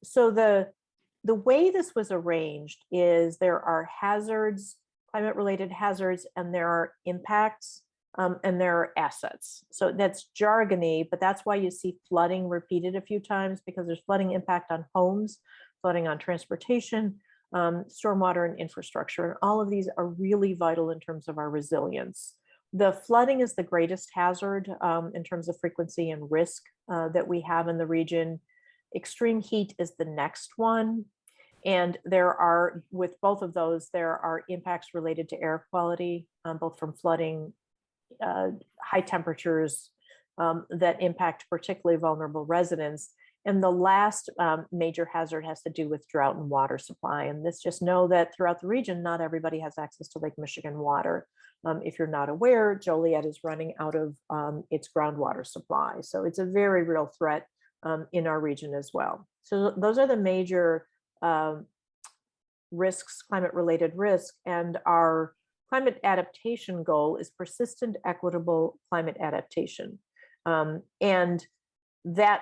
So the way this was arranged is there are hazards, climate related hazards, and there are impacts, and there are assets. So that's jargony, but that's why you see flooding repeated a few times, because there's flooding impact on homes, flooding on transportation, stormwater and infrastructure. And all of these are really vital in terms of our resilience. The flooding is the greatest hazard in terms of frequency and risk that we have in the region. Extreme heat is the next one. And there are, with both of those, there are impacts related to air quality, both from flooding, high temperatures that impact particularly vulnerable residents. And the last major hazard has to do with drought and water supply. And this, just know that throughout the region, not everybody has access to Lake Michigan water. If you're not aware, Joliet is running out of its groundwater supply. So it's a very real threat in our region as well. So those are the major risks, climate related risk, and our climate adaptation goal is persistent, equitable climate adaptation. And that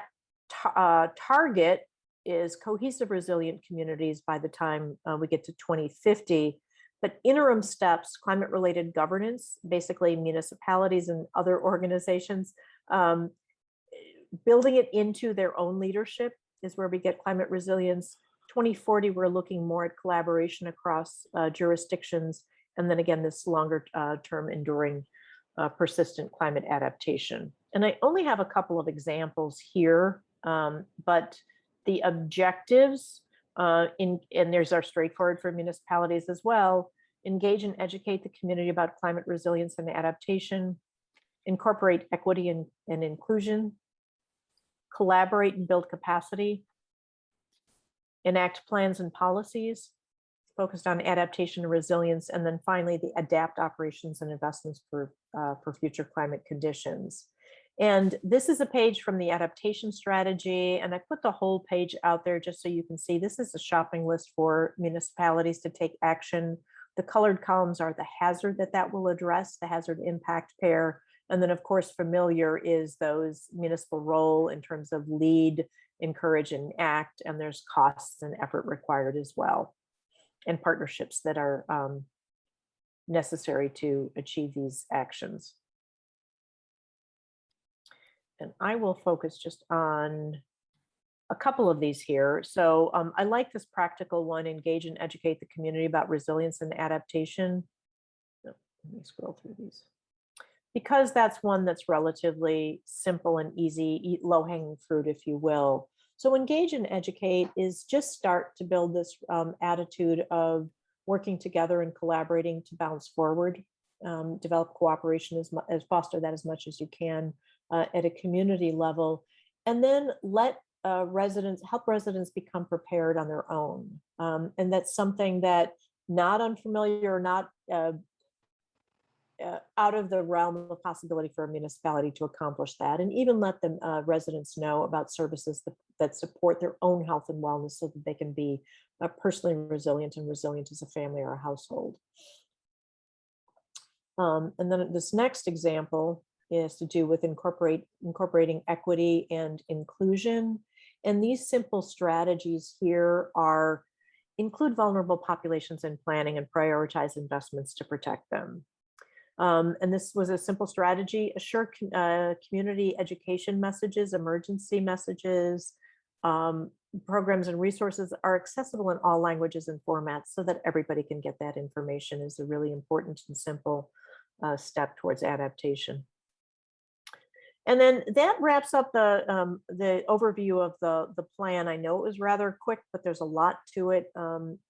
target is cohesive, resilient communities by the time we get to 2050. But interim steps, climate related governance, basically municipalities and other organizations, building it into their own leadership is where we get climate resilience. 2040, we're looking more at collaboration across jurisdictions. And then again, this longer term enduring persistent climate adaptation. And I only have a couple of examples here, but the objectives, and there's our straightforward for municipalities as well: engage and educate the community about climate resilience and adaptation, incorporate equity and inclusion, collaborate and build capacity, enact plans and policies focused on adaptation and resilience, and then finally the adapt operations and investments for future climate conditions. And this is a page from the Adaptation Strategy, and I put the whole page out there just so you can see. This is a shopping list for municipalities to take action. The colored columns are the hazard that will address, the hazard impact pair. And then of course, familiar is those municipal role in terms of lead, encourage, and act, and there's costs and effort required as well, and partnerships that are necessary to achieve these actions. And I will focus just on a couple of these here. So I like this practical one: engage and educate the community about resilience and adaptation. Let me scroll through these, because that's one that's relatively simple and easy, low-hanging fruit, if you will. So engage and educate is just start to build this attitude of working together and collaborating to bounce forward, develop cooperation, as foster that as much as you can at a community level, and then let help residents become prepared on their own. And that's something that not unfamiliar, not out of the realm of possibility for a municipality to accomplish that, and even let the residents know about services that support their own health and wellness so that they can be personally resilient and resilient as a family or a household. And then this next example is to do with incorporating equity and inclusion. And these simple strategies here include vulnerable populations in planning and prioritize investments to protect them. And this was a simple strategy: assure community education messages, emergency messages, programs and resources are accessible in all languages and formats so that everybody can get that information is a really important and simple step towards adaptation. And then that wraps up the overview of the plan. I know it was rather quick, but there's a lot to it.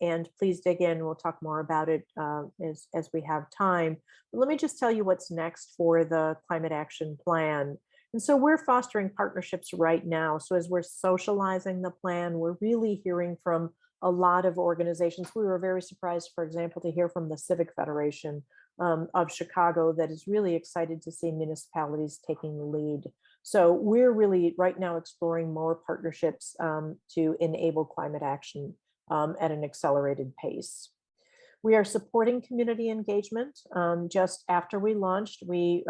And please dig in. We'll talk more about it as we have time. But let me just tell you what's next for the Climate Action Plan. And so we're fostering partnerships right now. So as we're socializing the plan, we're really hearing from a lot of organizations. We were very surprised, for example, to hear from the Civic Federation of Chicago that is really excited to see municipalities taking the lead. So we're really right now exploring more partnerships to enable climate action at an accelerated pace. We are supporting community engagement. Just after we launched, we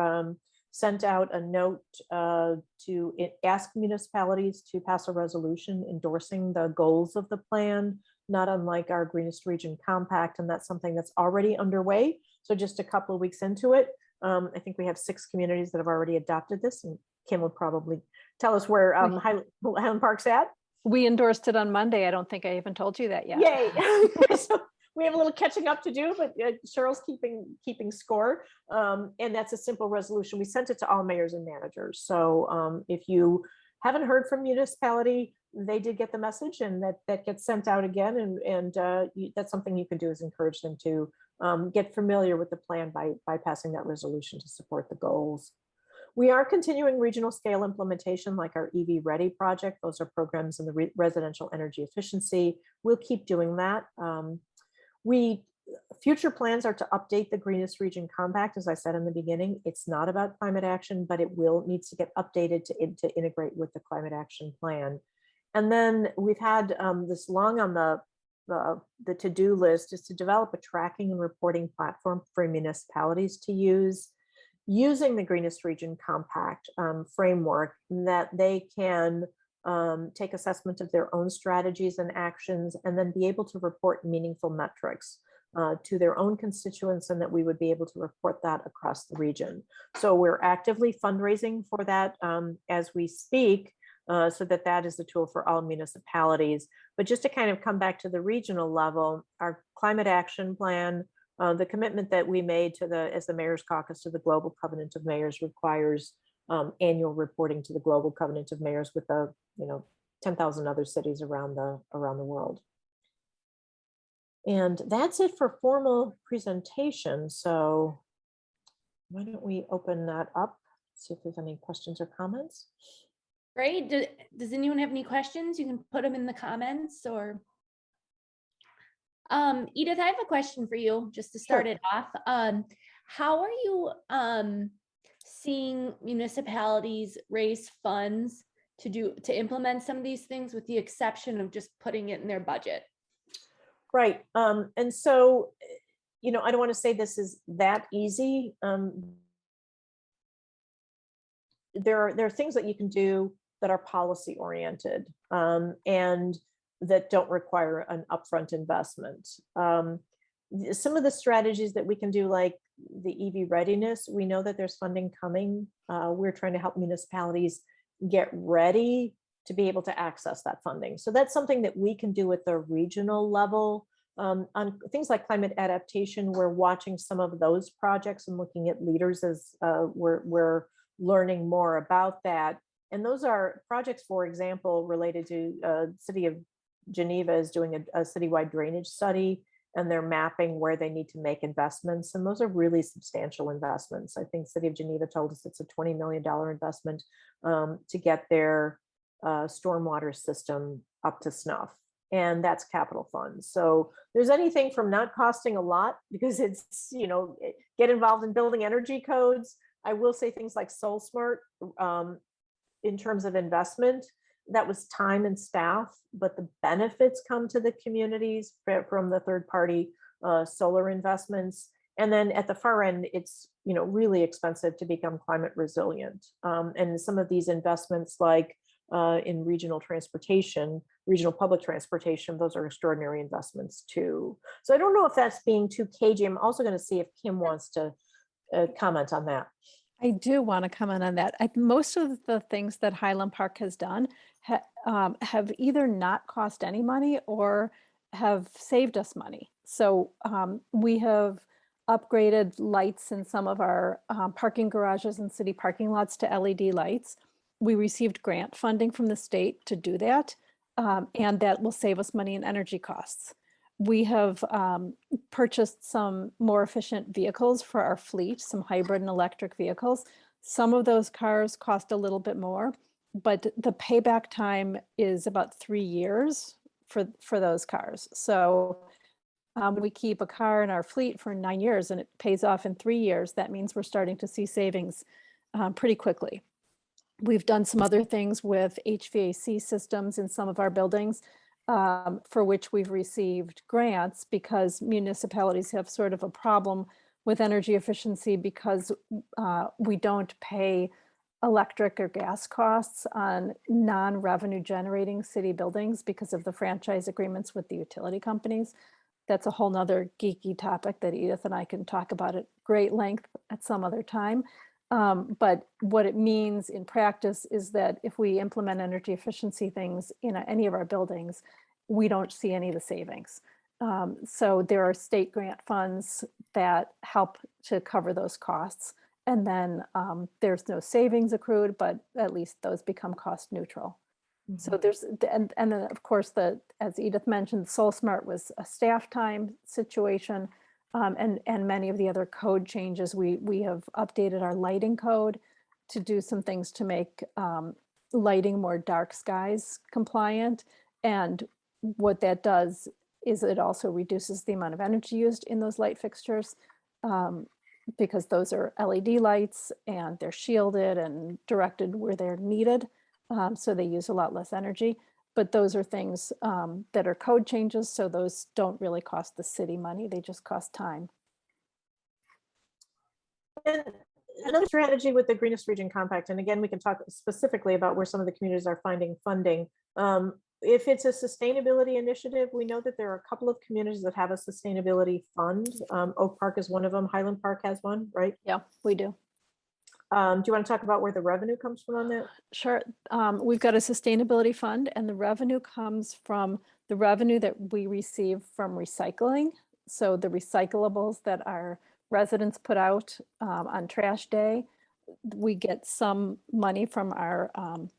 sent out a note to ask municipalities to pass a resolution endorsing the goals of the plan, not unlike our Greenest Region Compact, and that's something that's already underway. So just a couple of weeks into it, I think we have 6 communities that have already adopted this, and Kim will probably tell us where Highland Park's at. We endorsed it on Monday. I don't think I even told you that yet. Yay! So we have a little catching up to do, but Cheryl's keeping score, and that's a simple resolution. We sent it to all mayors and managers. So if you haven't heard from municipality, they did get the message, and that gets sent out again. And that's something you can do, is encourage them to get familiar with the plan by passing that resolution to support the goals. We are continuing regional scale implementation like our EV Ready project. Those are programs in the residential energy efficiency. We'll keep doing that. Future plans are to update the Greenest Region Compact. As I said in the beginning, it's not about climate action, but it needs to get updated to integrate with the climate action plan. And then we've had this long on the to-do list is to develop a tracking and reporting platform for municipalities to use, using the Greenest Region Compact framework, that they can take assessment of their own strategies and actions, and then be able to report meaningful metrics to their own constituents, and that we would be able to report that across the region. So we're actively fundraising for that as we speak, so that is the tool for all municipalities. But just to kind of come back to the regional level, our climate action plan, the commitment that we made as the Mayor's Caucus to the Global Covenant of Mayors requires annual reporting to the Global Covenant of Mayors with 10,000 other cities around the world. And that's it for formal presentation. So why don't we open that up, see if there's any questions or comments. Great. Does anyone have any questions? You can put them in the comments, or Edith, I have a question for you just to start it off. How are you seeing municipalities raise funds to implement some of these things, with the exception of just putting it in their budget? Right. And so, I don't want to say this is that easy. There are things that you can do that are policy oriented and that don't require an upfront investment. Some of the strategies that we can do, like the EV readiness, we know that there's funding coming. We're trying to help municipalities get ready to be able to access that funding. So that's something that we can do at the regional level. On things like climate adaptation, we're watching some of those projects and looking at leaders as we're learning more about that. And those are projects, for example, related to City of Geneva is doing a citywide drainage study, and they're mapping where they need to make investments. And those are really substantial investments. I think City of Geneva told us it's a $20 million investment to get their stormwater system up to snuff. And that's capital funds. So there's anything from not costing a lot, because it's, get involved in building energy codes. I will say things like SoulSmart, in terms of investment, that was time and staff, but the benefits come to the communities from the third party solar investments. And then at the far end, it's really expensive to become climate resilient. And some of these investments, like in regional transportation, regional public transportation. Those are extraordinary investments too. So I don't know if that's being too cagey. I'm also going to see if Kim wants to comment on that. I do want to comment on that. Most of the things that Highland Park has done have either not cost any money or have saved us money. So we have upgraded lights in some of our parking garages and city parking lots to LED lights. We received grant funding from the state to do that, and that will save us money in energy costs. We have purchased some more efficient vehicles for our fleet, some hybrid and electric vehicles. Some of those cars cost a little bit more, but the payback time is about 3 years for those cars. So we keep a car in our fleet for 9 years and it pays off in 3 years. That means we're starting to see savings pretty quickly. We've done some other things with HVAC systems in some of our buildings, for which we've received grants because municipalities have sort of a problem with energy efficiency because we don't pay electric or gas costs on non-revenue generating city buildings because of the franchise agreements with the utility companies. That's a whole nother geeky topic that Edith and I can talk about at great length at some other time. But what it means in practice is that if we implement energy efficiency things in any of our buildings, we don't see any of the savings. So there are state grant funds that help to cover those costs. And then there's no savings accrued, but at least those become cost neutral. Mm-hmm. So there's, and then of course, as Edith mentioned, SolSmart was a staff time situation. And many of the other code changes, we have updated our lighting code to do some things to make lighting more dark skies compliant. And what that does is it also reduces the amount of energy used in those light fixtures because those are LED lights and they're shielded and directed where they're needed. So they use a lot less energy. But those are things that are code changes, so those don't really cost the city money, they just cost time. And another strategy with the Greenest Region Compact, and again, we can talk specifically about where some of the communities are finding funding. If it's a sustainability initiative, we know that there are a couple of communities that have a sustainability fund. Oak Park is one of them, Highland Park has one, right? Yeah, we do. Do you want to talk about where the revenue comes from on that? Sure. We've got a sustainability fund and the revenue comes from the revenue that we receive from recycling. So the recyclables that our residents put out on trash day, we get some money from our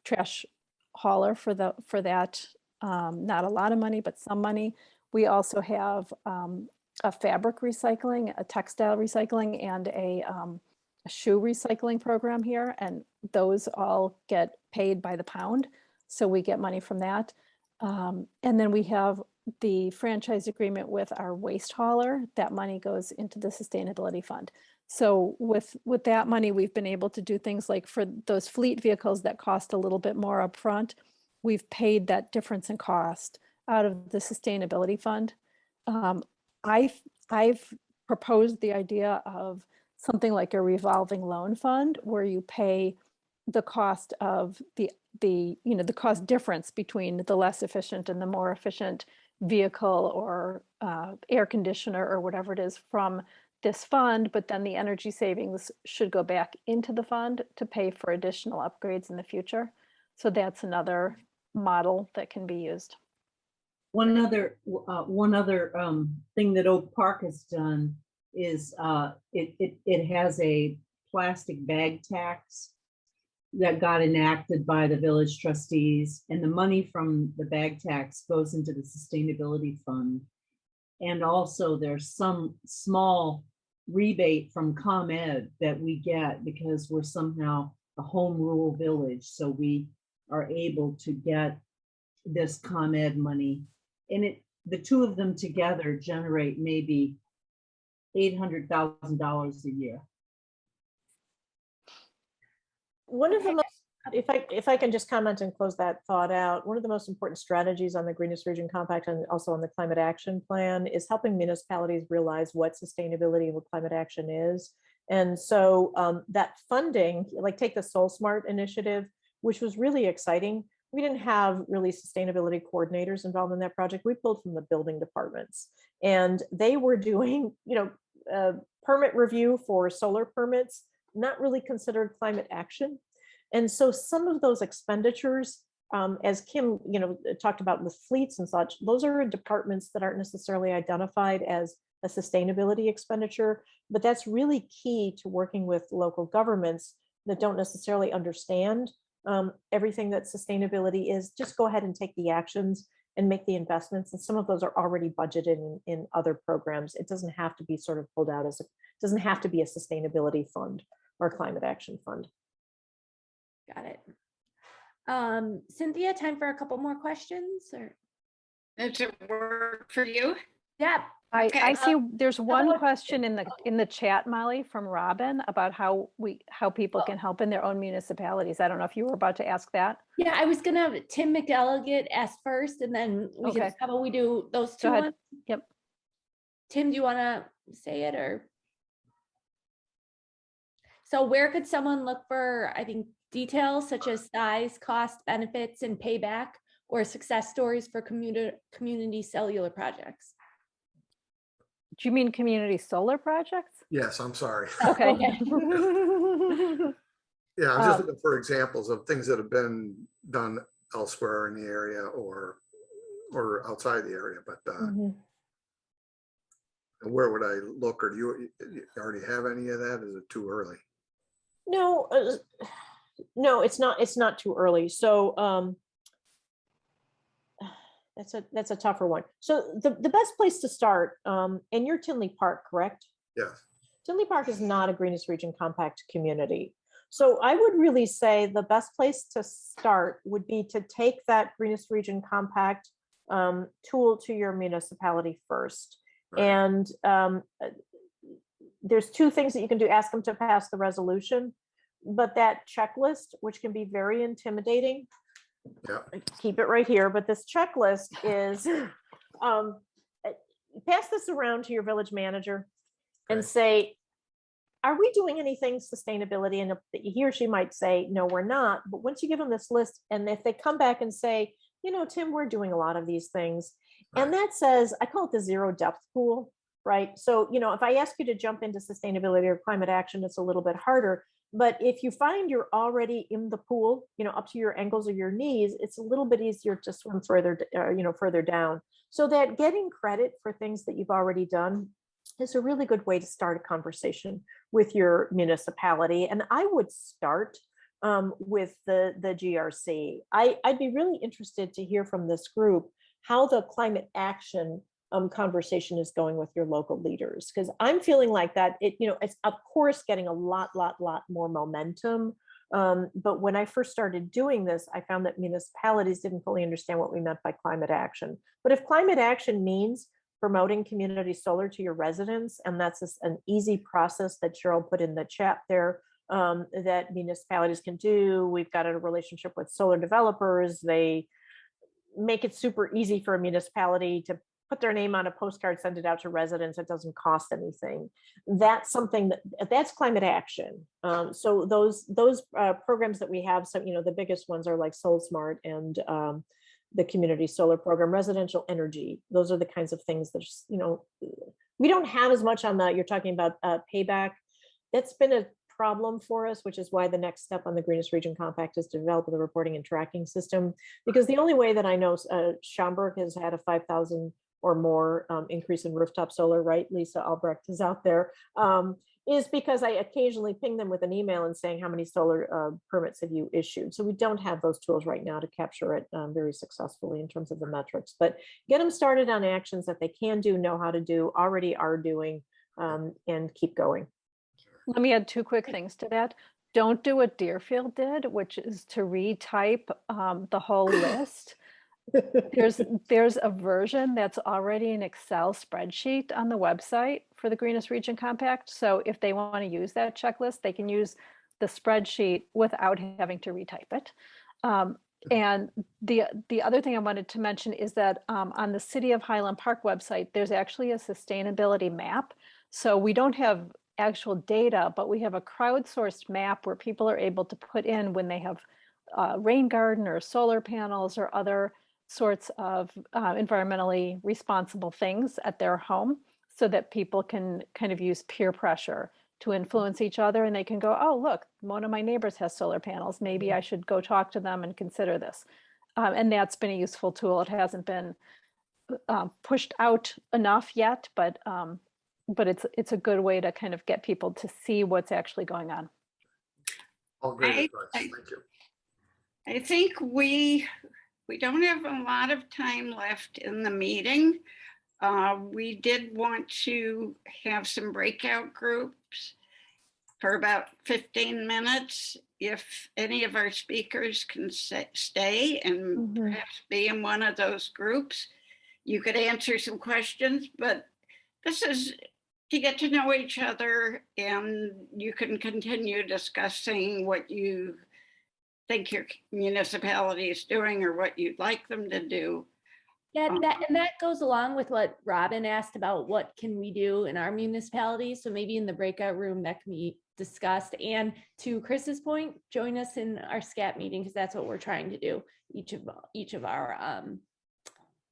trash hauler for that. Not a lot of money, but some money. We also have a fabric recycling, a textile recycling, and a shoe recycling program here, and those all get paid by the pound, so we get money from that. And then we have the franchise agreement with our waste hauler. That money goes into the sustainability fund. So with that money, we've been able to do things like for those fleet vehicles that cost a little bit more upfront, we've paid that difference in cost out of the sustainability fund. I've proposed the idea of something like a revolving loan fund where you pay the cost of the cost difference between the less efficient and the more efficient vehicle or air conditioner or whatever it is from this fund, but then the energy savings should go back into the fund to pay for additional upgrades in the future. So that's another model that can be used. One other thing that Oak Park has done is it has a plastic bag tax that got enacted by the village trustees, and the money from the bag tax goes into the sustainability fund. And also there's some small rebate from ComEd that we get because we're somehow a home rule village. So we are able to get this ComEd money, and the two of them together generate maybe $800,000 a year. One of the most, if I can just comment and close that thought out, one of the most important strategies on the Greenest Region Compact and also on the Climate Action Plan is helping municipalities realize what sustainability and what climate action is. And so that funding, like take the SolSmart initiative, which was really exciting. we didn't have really sustainability coordinators involved in that project. We pulled from the building departments, and they were doing, permit review for solar permits, not really considered climate action. And so some of those expenditures, as Kim, talked about with fleets and such, those are departments that aren't necessarily identified as a sustainability expenditure, but that's really key to working with local governments that don't necessarily understand everything that sustainability is. Just go ahead and take the actions and make the investments. And some of those are already budgeted in other programs. It doesn't have to be sort of pulled out as doesn't have to be a sustainability fund or a climate action fund. Got it. Cynthia, time for a couple more questions? Or Does it work for you? yeah. I see there's one question in the chat, Molly, from Robin about how people can help in their own municipalities. I don't know if you were about to ask that. Yeah, I was gonna have Tim McElligott ask first, and then we can, how about we do those two ones? Yep. Tim, do you want to say it, or? So where could someone look for, I think, details such as size, cost, benefits, and payback, or success stories for community cellular projects? Do you mean community solar projects? Yes, I'm sorry. Okay. Yeah, I'm just looking for examples of things that have been done elsewhere in the area or outside the area, but where would I look, or do you already have any of that? Is it too early? No, no, it's not too early. So that's a tougher one. So the best place to start, and you're Tinley Park, correct? Yes. Tinley Park is not a Greenest Region Compact community. So I would really say the best place to start would be to take that Greenest Region Compact tool to your municipality first. Right. And there's two things that you can do. Ask them to pass the resolution, but that checklist, which can be very intimidating, keep it right here. But this checklist is, pass this around to your village manager and say, are we doing anything sustainability? And he or she might say, no, we're not. But once you give them this list, and if they come back and say, Tim, we're doing a lot of these things. And that says, I call it the zero depth pool, right? So, if I ask you to jump into sustainability or climate action, it's a little bit harder. But if you find you're already in the pool, up to your ankles or your knees, it's a little bit easier to swim further, further down. So that getting credit for things that you've already done is a really good way to start a conversation with your municipality. And I would start with the GRC. I'd be really interested to hear from this group how the climate action conversation is going with your local leaders, because I'm feeling like that it's of course getting a lot more momentum. But when I first started doing this, I found that municipalities didn't fully understand what we meant by climate action. But if climate action means promoting community solar to your residents, and that's an easy process that Cheryl put in the chat there, that municipalities can do. We've got a relationship with solar developers. They make it super easy for a municipality to put their name on a postcard, send it out to residents. It doesn't cost anything. That's something that's climate action. So those programs that we have, so the biggest ones are like Soul Smart and the community solar program, residential energy. Those are the kinds of things that we don't have as much on that. You're talking about payback. That's been a problem for us, which is why the next step on the Greenest Region Compact is to develop the reporting and tracking system. Because the only way that I know Schaumburg has had a 5,000 or more increase in rooftop solar, right? Lisa Albrecht is out there, is because I occasionally ping them with an email and saying, how many solar permits have you issued? So we don't have those tools right now to capture it very successfully in terms of the metrics, but get them started on actions that they can do, know how to do, already are doing, and keep going. Let me add two quick things to that. Don't do what Deerfield did, which is to retype the whole list. There's a version that's already an Excel spreadsheet on the website for the Greenest Region Compact. So if they want to use that checklist, they can use the spreadsheet without having to retype it. And the other thing I wanted to mention is that on the City of Highland Park website, there's actually a sustainability map. So we don't have actual data, but we have a crowdsourced map where people are able to put in when they have rain garden or solar panels or other sorts of environmentally responsible things at their home, so that people can kind of use peer pressure to influence each other, and they can go, oh, look, one of my neighbors has solar panels. Maybe I should go talk to them and consider this. And that's been a useful tool. It hasn't been pushed out enough yet, but it's a good way to kind of get people to see what's actually going on. All great advice. Thank you. I think we don't have a lot of time left in the meeting. We did want to have some breakout groups for about 15 minutes. If any of our speakers can stay and perhaps be in one of those groups, you could answer some questions, but this is to get to know each other, and you can continue discussing what you think your municipality is doing or what you'd like them to do. Yeah, that goes along with what Robin asked about what can we do in our municipality. So maybe in the breakout room that can be discussed. And to Chris's point, join us in our SCAT meeting, because that's what we're trying to do. Each of our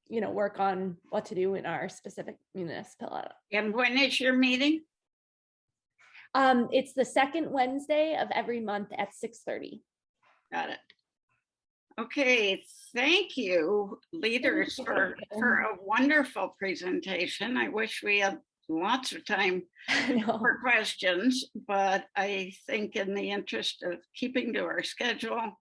work on what to do in our specific municipality. And when is your meeting? It's the second Wednesday of every month at 6:30. Got it. Okay, thank you, leaders, for a wonderful presentation. I wish we had lots of time for questions, but I think in the interest of keeping to our schedule,